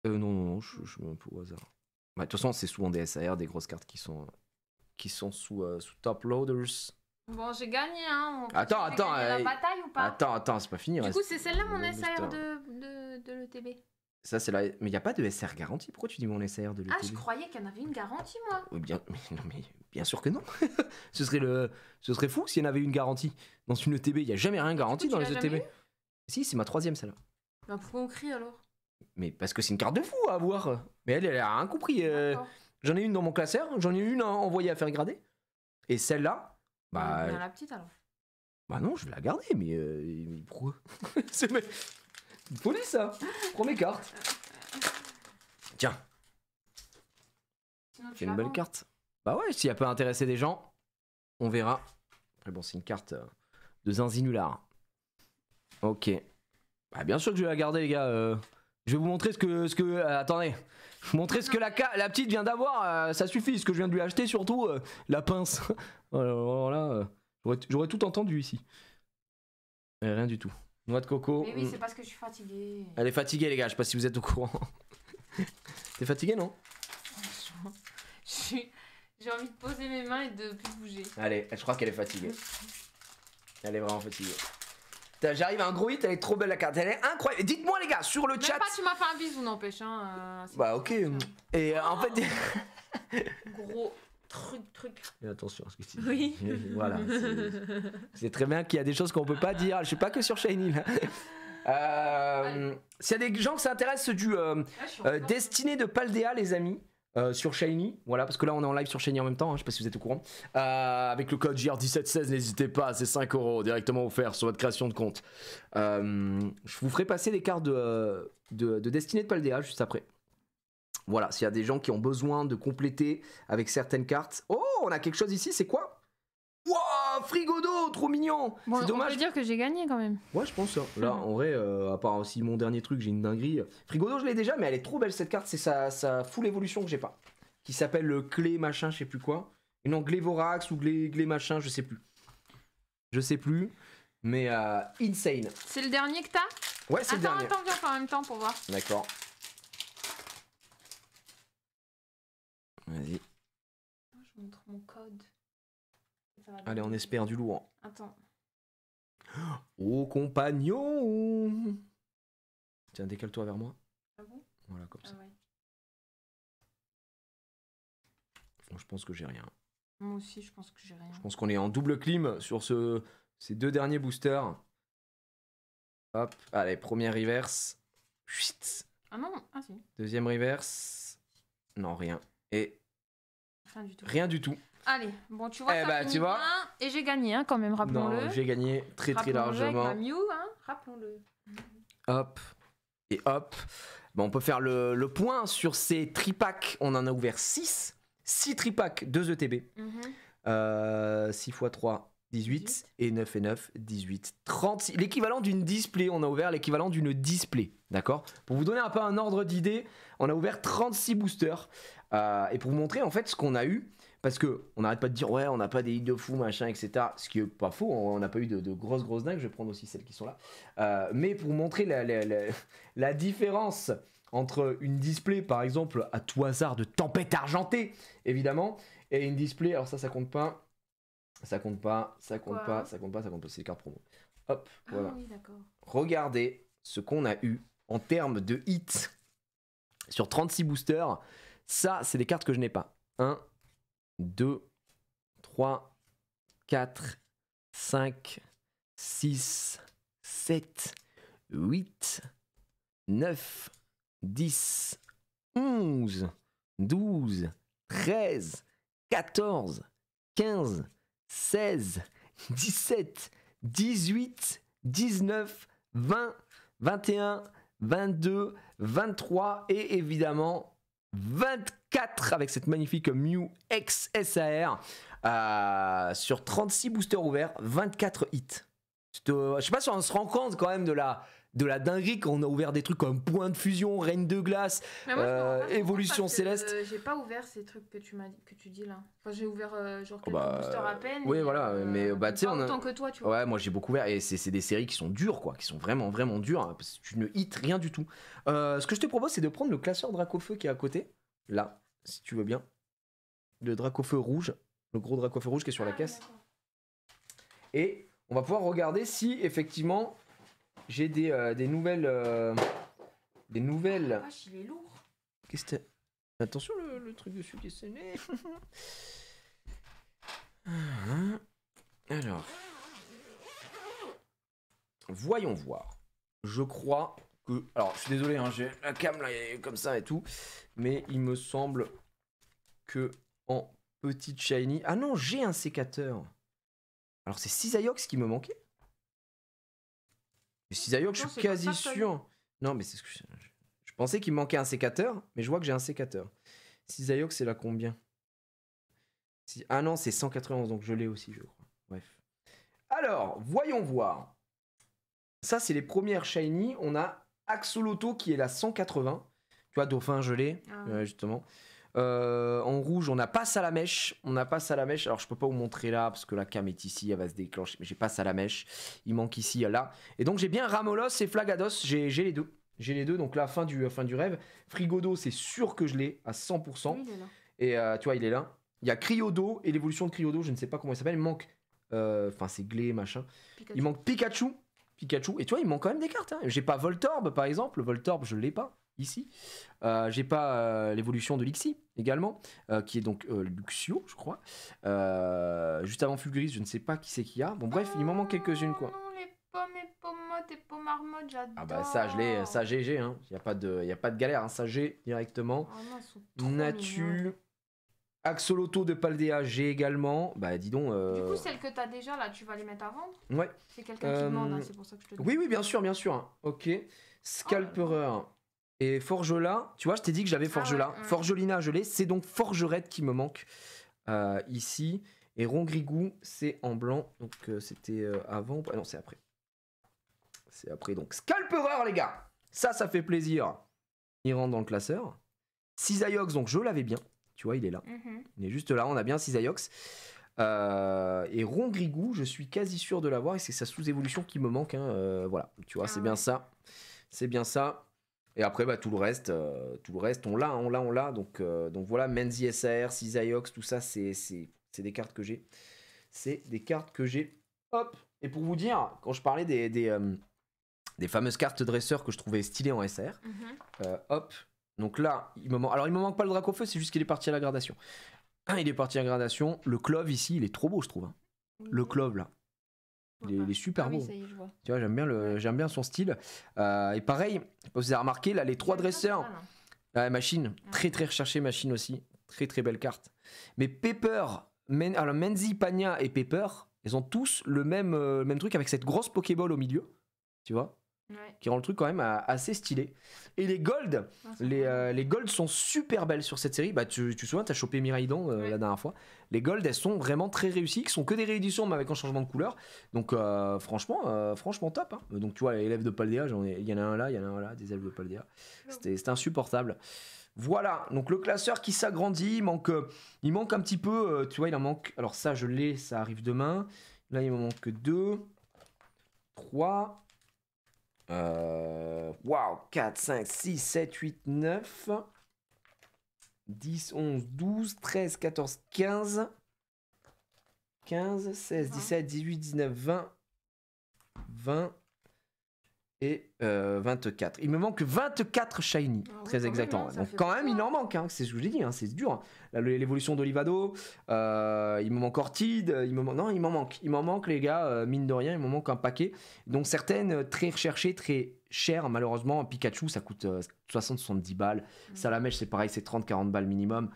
Non, je mets un peu au hasard. Bah, de toute façon, c'est souvent des SAR, des grosses cartes qui sont sous top loaders. Bon, j'ai gagné, hein. Attends. La bataille ou pas? Attends, c'est pas fini. Du reste- coup, c'est celle-là mon le SAR booster. de l'ETB. Ça, c'est la. Mais il n'y a pas de SR garantie. Pourquoi tu dis mon SR de l'ETB? Ah, je croyais qu'il y en avait une garantie, moi. Oui, mais bien sûr que non. ce serait fou s'il y en avait une garantie. Dans une ETB, il n'y a jamais rien garanti Du coup, dans tu les l'as ETB. jamais Si, c'est ma troisième celle-là. Bah, pourquoi on crie alors? Mais parce que c'est une carte de fou à avoir. Mais elle a rien compris. D'accord. J'en ai une dans mon classeur, j'en ai une envoyée à faire grader. Et celle-là, bah. Bien la petite alors. Bah non, je vais la garder, mais pourquoi? C'est une folie ça. Prends mes cartes. Tiens, Sinon, tu c'est une la belle vends. carte. Bah ouais, si elle peut intéresser des gens, on verra. Après bon, c'est une carte de Zinzinular. Ok. Bah bien sûr que je vais la garder les gars. Je vais vous montrer ce que attendez. Je vais vous montrer ce que la petite vient d'avoir. Ça suffit. Ce que je viens de lui acheter surtout. La pince. Alors là, j'aurais tout entendu ici. Mais rien du tout. Noix de coco. Mais oui, c'est parce que je suis fatiguée. Elle est fatiguée les gars. Je sais pas si vous êtes au courant. T'es fatigué non? J'ai envie de poser mes mains et de plus bouger. Allez, je crois qu'elle est fatiguée. Elle est vraiment fatiguée. J'arrive à un gros hit, elle est trop belle la carte, elle est incroyable. Dites-moi les gars sur le chat. Même pas, tu m'as fait un bisou, n'empêche. Hein, Bah ok. Et en fait. Gros truc. Et attention à ce que tu dis. Oui. Voilà. C'est très bien qu'il y a des choses qu'on peut pas dire. Je suis pas que sur Shiny là. S'il y a des gens que ça intéresse du Destinée de Paldea les amis. Sur Shiny, voilà, parce que là on est en live sur Shiny en même temps, hein, je sais pas si vous êtes au courant. Avec le code JR1716, n'hésitez pas, c'est 5 € directement offert sur votre création de compte. Je vous ferai passer les cartes de Destinée de Paldea juste après. Voilà, s'il y a des gens qui ont besoin de compléter avec certaines cartes. Oh, on a quelque chose ici, c'est quoi? Wow, Frigodo, trop mignon. Bon, c'est dommage. on peut dire que j'ai gagné quand même. Ouais, je pense. Hein. Là, en vrai, à part aussi mon dernier truc, j'ai une dinguerie. Frigodo, je l'ai déjà, mais elle est trop belle cette carte. C'est sa full évolution que j'ai pas. Qui s'appelle le Clé machin, je sais plus quoi. Et non, Glévorax ou Glé machin, je sais plus. Je sais plus. Mais insane. C'est le dernier que t'as? Ouais, c'est le dernier. Attends, viens en même temps pour voir. D'accord. Vas-y. Je montre mon code. Allez, on espère du lourd. Attends. Oh, compagnon. Tiens, décale-toi vers moi. Ah bon? Voilà, comme ça. Ah ouais. Bon, je pense que j'ai rien. Moi aussi, je pense que j'ai rien. Je pense qu'on est en double clim sur ces deux derniers boosters. Hop, allez, première reverse. Chut. Ah non, ah si. Deuxième reverse. Non, rien. Et Rien du tout. rien du tout. Allez, bon, tu vois, Eh ça bah, finit tu vois. bien. Et j'ai gagné, hein, quand même, rappelons-le. Non, j'ai gagné très Rappelons-le largement. avec ma Mew, hein, rappelons-le. Hop. Et hop, on peut faire le point sur ces tripacks. On en a ouvert 6. 6 tripacks, 2 ETB. 6 x 3, 18. Et 9 et 9, 18. 36. L'équivalent d'une display. On a ouvert l'équivalent d'une display. D'accord? Pour vous donner un peu un ordre d'idée, on a ouvert 36 boosters. Et pour vous montrer en fait ce qu'on a eu. Parce qu'on n'arrête pas de dire ouais, on n'a pas des hits de fou, machin, etc. Ce qui est pas faux, on n'a pas eu de grosses dingues. Je vais prendre aussi celles qui sont là. Mais pour vous montrer la différence entre une display, par exemple, à tout hasard de tempête argentée, évidemment, et une display, alors ça compte pas. Ça compte pas, c'est les cartes promo. Hop, voilà. Ah oui, d'accord. Regardez ce qu'on a eu en termes de hits sur 36 boosters. Ça, c'est des cartes que je n'ai pas. 1, 2, 3, 4, 5, 6, 7, 8, 9, 10, 11, 12, 13, 14, 15, 16, 17, 18, 19, 20, 21, 22, 23 et évidemment 24 avec cette magnifique Mew X SAR sur 36 boosters ouverts, 24 hits. Je sais pas si on se rend compte quand même de la dinguerie quand on a ouvert des trucs comme Point de Fusion, Reine de Glace, Évolution Céleste. J'ai pas ouvert ces trucs que tu dis là. Enfin, j'ai ouvert genre quelques boosters à peine. Oui, voilà, mais tu sais, autant que toi, tu vois. Ouais, moi j'ai beaucoup ouvert et c'est des séries qui sont dures, quoi, qui sont vraiment dures, hein, parce que tu ne hits rien du tout. Ce que je te propose, c'est de prendre le classeur Dracofeu qui est à côté, là, si tu veux bien. Le Dracofeu rouge, le gros Dracofeu rouge qui est sur la caisse. D'accord. Et on va pouvoir regarder si effectivement j'ai des nouvelles. Des nouvelles. Ah, il est lourd. Qu'est-ce que attention le truc dessus qui est scellé. Alors. Voyons voir. Je crois que. Alors, je suis désolé, hein, j'ai la cam là, comme ça et tout. Mais il me semble que en petite shiny. Ah non, j'ai un sécateur. Alors, c'est Cisaiox qui me manquait. Cisaiox, je suis quasi sûr. Non, mais c'est ce que je pensais qu'il me manquait un sécateur, mais je vois que j'ai un sécateur. Cisaiox, c'est là combien? Ah non, c'est 191, donc je l'ai aussi, je crois. Bref. Alors, voyons voir. Ça, c'est les premières shiny. On a Axolotl qui est la 180. Tu vois, Dauphin, je l'ai, justement. En rouge, on a pas Salamèche. Alors, je peux pas vous montrer là parce que la cam est ici, elle va se déclencher. Mais j'ai pas Salamèche. Il manque ici, là. Et donc, j'ai bien Ramolos et Flagados. J'ai les deux. J'ai les deux. Donc là, fin du rêve. Frigodo, c'est sûr que je l'ai à 100%. Oui, il est là. Et tu vois, il est là. Il y a Cryodo et l'évolution de Cryodo, je ne sais pas comment il s'appelle. Il me manque. Enfin, c'est Glé, machin. Pikachu. Il manque Pikachu. Et tu vois, il manque quand même des cartes. Hein. J'ai pas Voltorb, par exemple. Voltorb, je l'ai pas. Ici, j'ai pas l'évolution de Lixie également, qui est donc Luxio, je crois. Juste avant Fulguris, je ne sais pas qui c'est qu'il y a. Bon, bref, il m'en manque quelques-unes, quoi. Non, les pommes et pommottes et pommarmottes, j'adore. Ah bah ça, je l'ai, ça GG, hein. Y a pas de galère, hein. Ça G directement. Oh non, elles sont trop Natu, mignonnes. Axolotl de Paldea, G également. Bah dis donc. Du coup, celles que t'as déjà là, tu vas les mettre à vendre? Ouais. C'est quelqu'un qui demande, hein, c'est pour ça que je te dis. Oui, bien sûr. Hein. Ok. Scalperer. Et Forgelat, tu vois, je t'ai dit que j'avais Forgelat. ouais. Forgelina, je l'ai. C'est donc Forgerette qui me manque ici. Et Rongrigou, c'est en blanc. Donc c'était avant. Ah non, c'est après. C'est après. Donc Scalperer, les gars. Ça fait plaisir. Il rentre dans le classeur. Cisaiox, donc je l'avais bien. Tu vois, il est là. Il est juste là. On a bien Cisaiox. Et Rongrigou, je suis quasi sûr de l'avoir. Et c'est sa sous-évolution qui me manque. Hein. Voilà. Tu vois, c'est bien ça. C'est bien ça. Et après, bah, tout le reste, on l'a. Donc voilà, Menzi SAR, Cisaiox, tout ça, c'est des cartes que j'ai. C'est des cartes que j'ai. Hop. Et pour vous dire, quand je parlais des fameuses cartes dresseurs que je trouvais stylées en SAR, hop. Donc là, il me manque pas le Dracofeu, c'est juste qu'il est parti à la gradation. Il est parti à la gradation. Le Clove ici, il est trop beau, je trouve. Hein. Le Clove là. Il est super beau. Oui, ça y est, je vois. Tu vois, j'aime bien son style. Et pareil, vous avez remarqué, là, les trois dresseurs. Machine, très recherchée, Machine aussi. Très belle carte. Mais Pepper, alors Menzi, Pagna et Pepper, ils ont tous le même truc avec cette grosse Pokéball au milieu. Tu vois, qui rend le truc quand même assez stylé. Et les gold, les gold sont super belles sur cette série. Bah, tu te souviens, t'as chopé Miraidon la dernière fois. Les gold, elles sont vraiment très réussies, qui sont que des rééditions, mais avec un changement de couleur. Donc franchement top. Hein. Donc tu vois, les élèves de Paldea, il y en a un là, il y en a un là, des élèves de Paldea. C'était insupportable. Voilà, donc le classeur qui s'agrandit, il manque un petit peu, tu vois, il en manque. Alors ça, je l'ai, ça arrive demain. Là, il me manque 2, 3. Waouh, 4, 5, 6, 7, 8, 9, 10, 11, 12, 13, 14, 15, 16, 17, 18, 19, 20 et 24. Il me manque 24 shiny, très exactement. Donc quand même, il en manque, hein. C'est ce que je dis, hein, c'est dur. Là, l'évolution d'Olivado, il me manque Orchid, il m'en manque les gars, mine de rien, il me manque un paquet. Donc certaines très recherchées, très chères, malheureusement. Pikachu, ça coûte 60-70 balles. Salamèche, c'est pareil, c'est 30-40 balles minimum.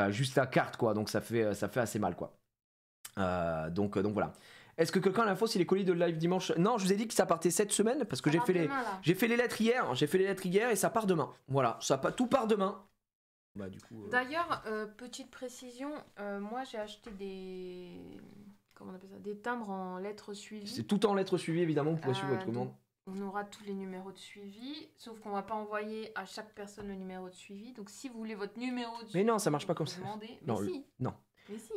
Juste la carte, quoi, donc ça fait assez mal, quoi. Donc voilà. Est-ce que quelqu'un a l'info si les colis de live dimanche? Non, je vous ai dit que ça partait cette semaine parce que j'ai fait les lettres hier. J'ai fait les lettres hier et ça part demain. Voilà, tout part demain. Bah du coup. D'ailleurs, petite précision, moi j'ai acheté comment on appelle ça, des timbres en lettres suivies. C'est tout en lettres suivies évidemment. Vous pouvez suivre votre commande. On aura tous les numéros de suivi, sauf qu'on va pas envoyer à chaque personne le numéro de suivi. Donc si vous voulez votre numéro de suivi, mais non, ça marche pas comme ça. Non, non. Mais si.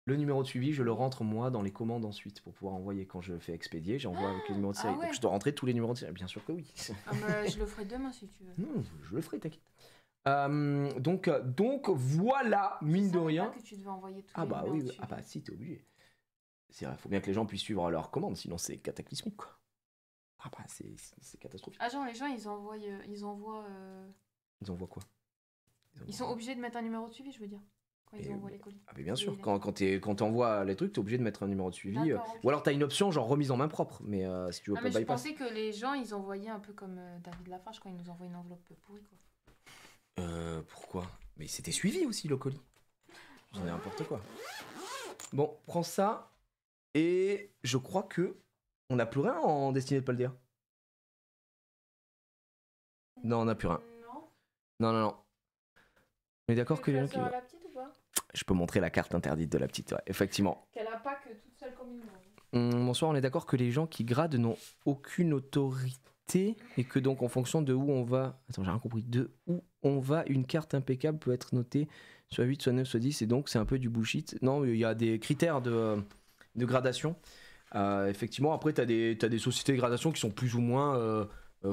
Le numéro de suivi, je le rentre moi dans les commandes ensuite pour pouvoir envoyer quand je fais expédier. J'envoie avec le numéro de série. Donc je dois rentrer tous les numéros de série. Bien sûr que oui. Je le ferai demain si tu veux. Non, je le ferai, t'inquiète. Donc voilà, mine de rien. Que tu devais envoyer tous les numéros de suivi. Ah bah si, t'es obligé. C'est vrai, faut bien que les gens puissent suivre leurs commandes, sinon c'est cataclysmique quoi. Ah bah c'est catastrophique. Ah genre les gens ils envoient. Ils envoient quoi? Ils sont obligés de mettre un numéro de suivi, je veux dire. Ils envoient les colis. Ah mais bien sûr, quand t'envoies les trucs, t'es obligé de mettre un numéro de suivi. Ou alors t'as une option genre remise en main propre, mais si tu veux pas bypass. Je pensais que les gens ils envoyaient un peu comme David Lafarge quand il nous envoie une enveloppe pourrie quoi. Pourquoi? Mais c'était suivi aussi le colis. J'en ai n'importe quoi. Bon, prends ça. Et je crois que on n'a plus rien en Destinée de Paldea. Non, on n'a plus rien. Non. On est d'accord que les gens qui... la petite ou pas? Je peux montrer la carte interdite de la petite, ouais, effectivement. Qu'elle a pas que toute seule comme une. Bonsoir, on est d'accord que les gens qui gradent n'ont aucune autorité et que donc en fonction de où on va... Attends, j'ai rien compris. De où on va, une carte impeccable peut être notée soit 8, soit 9, soit 10 et donc c'est un peu du bullshit. Non, il y a des critères de gradation. Effectivement, après, t'as des sociétés de gradation qui sont plus ou moins...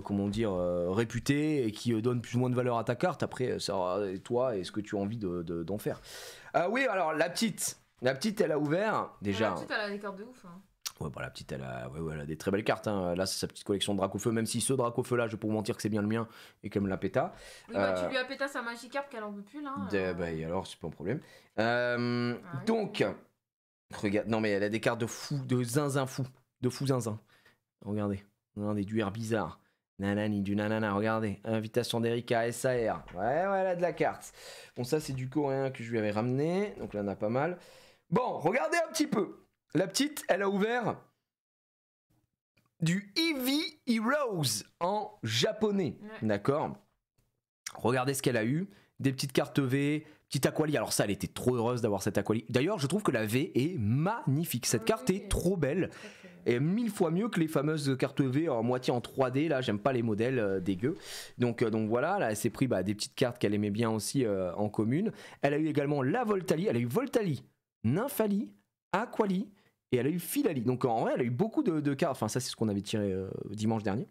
comment dire, réputées et qui donnent plus ou moins de valeur à ta carte. Après, ça, toi et ce que tu as envie d'en faire. Oui, alors la petite, elle a ouvert déjà. La petite, elle a des cartes de ouf. Hein. Ouais, bah la petite, elle a des très belles cartes. Hein. Là, c'est sa petite collection de Dracofeu, même si ce Dracofeu là, je peux vous mentir que c'est bien le mien et qu'elle me l'a péta. Oui, tu lui as péta sa Magikarp qu'elle en veut plus là. Bah, et alors, c'est pas un problème. Donc, regarde, non mais elle a des cartes de fou, de zinzin fou, de fou zinzin. Regardez, du air bizarre. Nanani, du nanana, regardez. Invitation d'Erika SAR. Ouais, elle a de la carte. Bon, ça, c'est du coréen que je lui avais ramené. Donc là, on a pas mal. Bon, regardez un petit peu. La petite, elle a ouvert du Eevee Heroes en japonais. Ouais. D'accord? Regardez ce qu'elle a eu. Des petites cartes V, petite Aquali. Alors ça, elle était trop heureuse d'avoir cette Aquali. D'ailleurs, je trouve que la V est magnifique. Cette carte est trop belle. Et 1000 fois mieux que les fameuses cartes V en moitié en 3D. Là, j'aime pas les modèles dégueux. Donc voilà, là, elle s'est pris des petites cartes qu'elle aimait bien aussi en commune. Elle a eu également la Voltali. Elle a eu Voltali, Nymphali, Aquali et elle a eu Filali. Donc en vrai, elle a eu beaucoup de cartes. Enfin, ça, c'est ce qu'on avait tiré dimanche dernier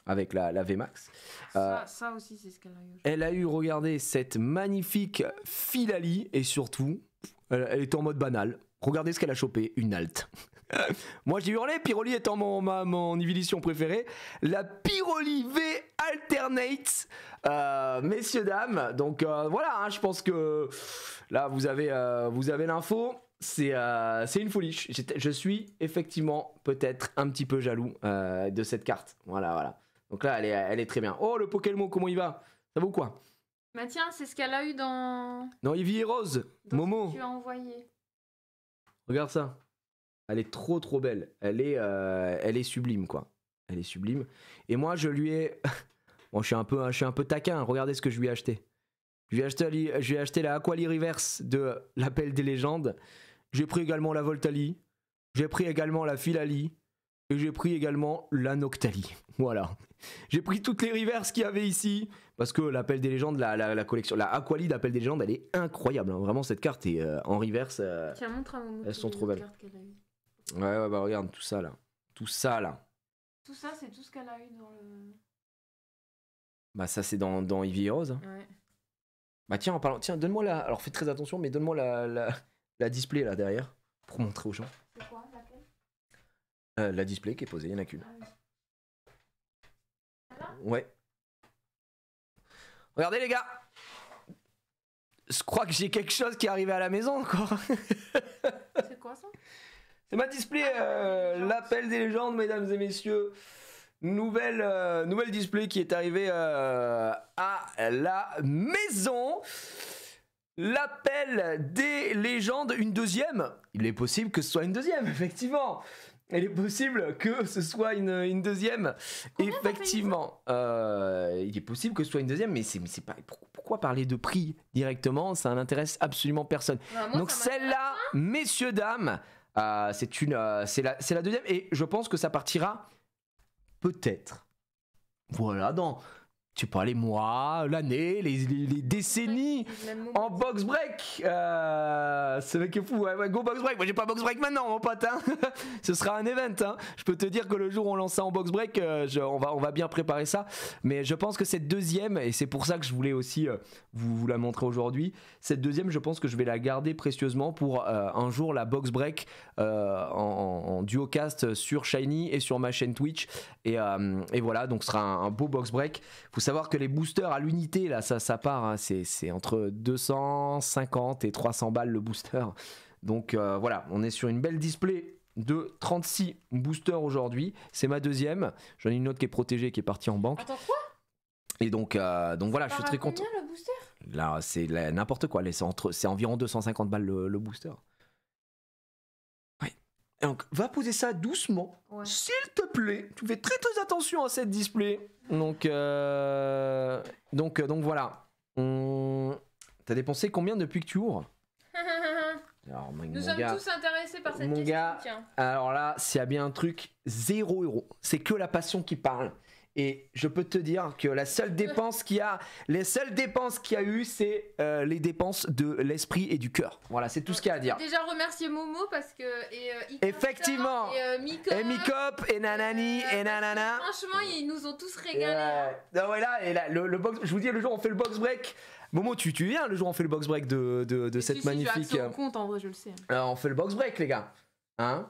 avec la VMAX. Ça aussi, c'est ce qu'elle a eu. Elle a eu, regardez, cette magnifique Filali et surtout, elle est en mode banal. Regardez ce qu'elle a chopé, une Alt. Moi j'ai hurlé, Pyroli étant mon évolution préférée. La Pyroli V Alternate, messieurs dames. Donc voilà, hein, je pense que là vous avez l'info. C'est une folie. Je suis effectivement peut-être un petit peu jaloux de cette carte. Voilà. Donc là elle est très bien. Oh le Pokémon, comment il va? Ça vaut quoi? Bah tiens, c'est ce qu'elle a eu dans Eevee et Rose. Momo. Ce que tu as envoyé. Regarde ça. Elle est trop belle. Elle est sublime quoi. Elle est sublime. Et moi, je lui ai... Bon, je suis un peu taquin. Regardez ce que je lui ai acheté. Je lui ai acheté la Aquali Reverse de l'Appel des légendes. J'ai pris également la Voltali. J'ai pris également la Philali. Et j'ai pris également la Noctali. Voilà. J'ai pris toutes les reverses qu'il y avait ici. Parce que l'Appel des légendes, la collection, la Aquali d'Appel des légendes, elle est incroyable. Hein. Vraiment, cette carte est en reverse. Tiens, montre à Momo. Elles sont trop belles. Ouais, bah regarde tout ça là. Tout ça là. Tout ça, c'est tout ce qu'elle a eu dans le. Bah, ça, c'est dans Ivy et Rose. Hein. Ouais. Bah, tiens, en parlant. Tiens, donne-moi la. Alors, fais très attention, mais donne-moi la display là derrière. Pour montrer aux gens. C'est quoi, laquelle La display qui est posée, il n'y en a qu'une. Ah oui. Celle-là Ouais. Regardez les gars. Je crois que j'ai quelque chose qui est arrivé à la maison encore. C'est quoi ça? C'est ma display, l'appel des légendes, mesdames et messieurs. Nouvelle display qui est arrivée à la maison. L'appel des légendes, une deuxième. Il est possible que ce soit une deuxième, effectivement. Il est possible que ce soit une deuxième. Combien Effectivement. Il est possible que ce soit une deuxième, mais c'est pas. Pourquoi parler de prix directement? Ça n'intéresse absolument personne. Bah, moi, donc celle-là, messieurs, dames, c'est la deuxième. Et je pense que ça partira peut-être. Voilà, dans. Tu sais pas, les mois, l'année, les décennies en box break. Ce mec est fou, ouais, go box break. Moi j'ai pas box break maintenant, mon pote. Hein. Ce sera un event. Hein. Je peux te dire que le jour où on lance ça en box break, on va bien préparer ça. Mais je pense que cette deuxième, et c'est pour ça que je voulais aussi vous la montrer aujourd'hui, cette deuxième, je pense que je vais la garder précieusement pour un jour la box break en duocast sur Shiny et sur ma chaîne Twitch. Et voilà, donc ce sera un beau box break. Faut savoir que les boosters à l'unité, là, ça part, hein, c'est entre 250 et 300 balles le booster. Donc voilà, on est sur une belle display de 36 boosters aujourd'hui. C'est ma deuxième. J'en ai une autre qui est protégée, qui est partie en banque. Attends, quoi? Et donc voilà, je suis très content. Combien le booster? Là, c'est n'importe quoi. C'est environ 250 balles le booster. Ouais. Et donc, va poser ça doucement. Ouais. S'il te plaît. Tu fais très très attention à cette display. Donc voilà. T'as dépensé combien depuis que tu ouvres? Alors, nous sommes tous intéressés par cette mon question. Gars, tiens. Alors là, s'il y a bien un truc, 0 €. C'est que la passion qui parle. Et je peux te dire que les seules dépenses qu'il y a eu, c'est les dépenses de l'esprit et du cœur. Voilà, c'est tout ce qu'il y a à dire. Déjà remercier Momo parce que effectivement, et Mikop et Nanani et Nanana. Franchement, ils nous ont tous régalé. Non, voilà, et là, le box, je vous dis, le jour où on fait le box break. Momo, tu viens le jour où on fait le box break de cette magnifique. Je compte, en vrai, je le sais. Alors, on fait le box break, les gars. Hein?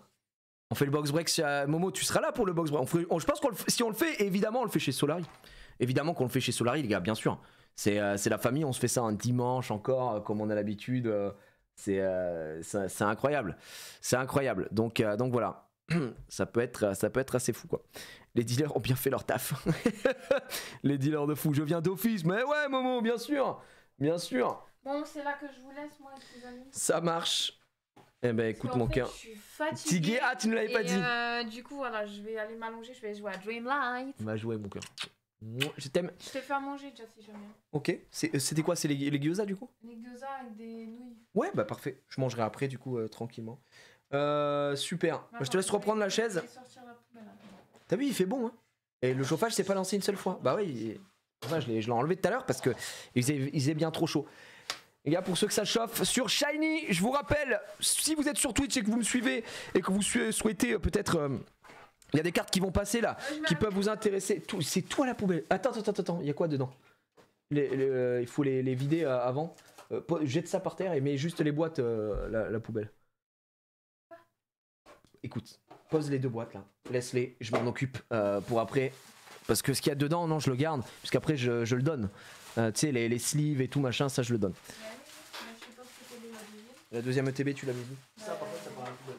On fait le box break. Momo, tu seras là pour le box break. Je pense que si on le fait, évidemment, on le fait chez Solari. Évidemment qu'on le fait chez Solari, les gars, bien sûr. C'est la famille, on se fait ça un dimanche encore, comme on a l'habitude. C'est incroyable. C'est incroyable. Donc voilà. Ça peut être assez fou, quoi. Les dealers ont bien fait leur taf. Les dealers de fou. Je viens d'office. Mais ouais, Momo, bien sûr. Bien sûr. Bon, c'est là que je vous laisse, moi, les amis. Ça marche. Eh ben, écoute, mon cœur. Je suis fatiguée. Ah, tu ne l'avais pas dit. Du coup, voilà, je vais aller m'allonger. Je vais jouer à Dreamlight. Va jouer, mon cœur. Je t'aime. Je t'ai fait à manger déjà, si jamais. Ok. C'était quoi? C'est les gyoza, du coup? Les gyoza avec des nouilles. Ouais, bah parfait. Je mangerai après, du coup, tranquillement. Super. Je te laisse reprendre la chaise. T'as vu, il fait bon, hein. Et le chauffage s'est pas lancé une seule fois. Bah oui. Enfin, je l'ai enlevé tout à l'heure parce que il faisait bien trop chaud. Les gars, pour ceux que ça chauffe sur Shiny, je vous rappelle, si vous êtes sur Twitch et que vous me suivez et que vous souhaitez peut-être... Il y a des cartes qui vont passer là, qui peuvent vous intéresser. C'est tout à la poubelle. Attends, il y a quoi dedans? Il faut les vider avant. Jette ça par terre et mets juste les boîtes la poubelle. Écoute, pose les deux boîtes là. Laisse-les, je m'en occupe pour après. Parce que ce qu'il y a dedans, non, je le garde. Parce qu'après, je le donne. Tu sais, les sleeves et tout machin, ça je le donne. La deuxième ETB, tu l'as mis où? Ça, par contre, ça part à la poubelle.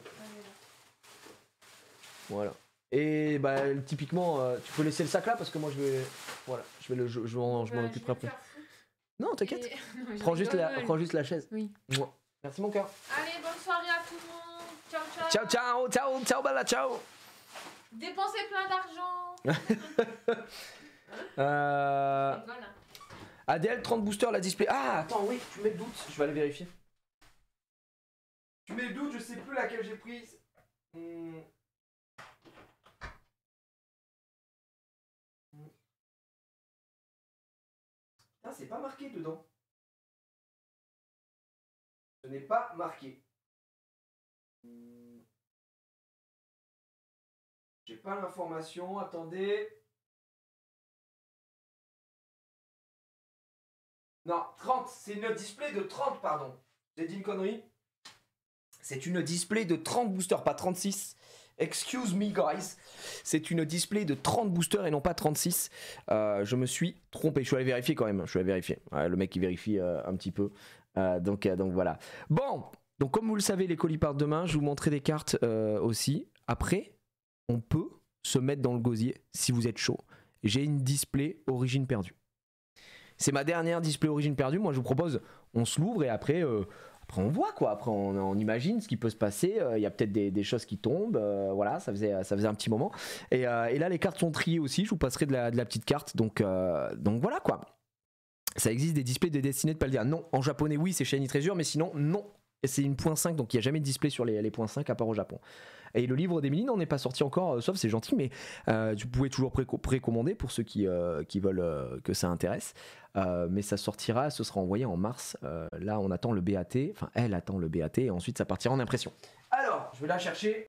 Voilà. Et bah, typiquement, tu peux laisser le sac là parce que moi je vais. Voilà, je m'en occuperai après. Non, t'inquiète. Prends juste la chaise. Oui. Merci, mon cœur. Allez, bonne soirée à tout le monde. Ciao, ciao. Ciao, bella, ciao. Dépensez plein d'argent. Voilà. ADL 30 boosters la display. Ah attends oui, tu mets le doute, je vais aller vérifier. Tu mets le doute, je sais plus laquelle j'ai prise. Putain, c'est pas marqué dedans. Ce n'est pas marqué. J'ai pas l'information, attendez. Non, 30, c'est une display de 30, pardon. J'ai dit une connerie. C'est une display de 30 boosters, pas 36. Excuse me, guys. C'est une display de 30 boosters et non pas 36. Je me suis trompé. Je suis allé vérifier quand même. Je suis allé vérifier. Ouais, le mec qui vérifie un petit peu. Donc voilà. Bon, donc comme vous le savez, les colis partent demain. Je vous montrerai des cartes aussi. Après, on peut se mettre dans le gosier si vous êtes chaud. J'ai une display origine perdue. C'est ma dernière display origine perdue. Moi, je vous propose, on se l'ouvre et après on voit quoi. Après, on imagine ce qui peut se passer. Il y a peut-être des choses qui tombent. Voilà, ça faisait un petit moment. Et là, les cartes sont triées aussi. Je vous passerai de la petite carte. Donc voilà quoi. Ça existe des displays de destinés de pas le dire. Non, en japonais, oui, c'est Shiny Treasure, mais sinon, non. C'est une .5, donc il n'y a jamais de display sur les .5 à part au Japon. Et le livre d'Emily n'en est pas sorti encore, sauf c'est gentil, mais vous pouvez toujours précommander pour ceux qui veulent que ça intéresse. Mais ça sortira, ce sera envoyé en mars. Là, on attend le BAT, enfin, elle attend le BAT, et ensuite ça partira en impression. Alors, je vais la chercher.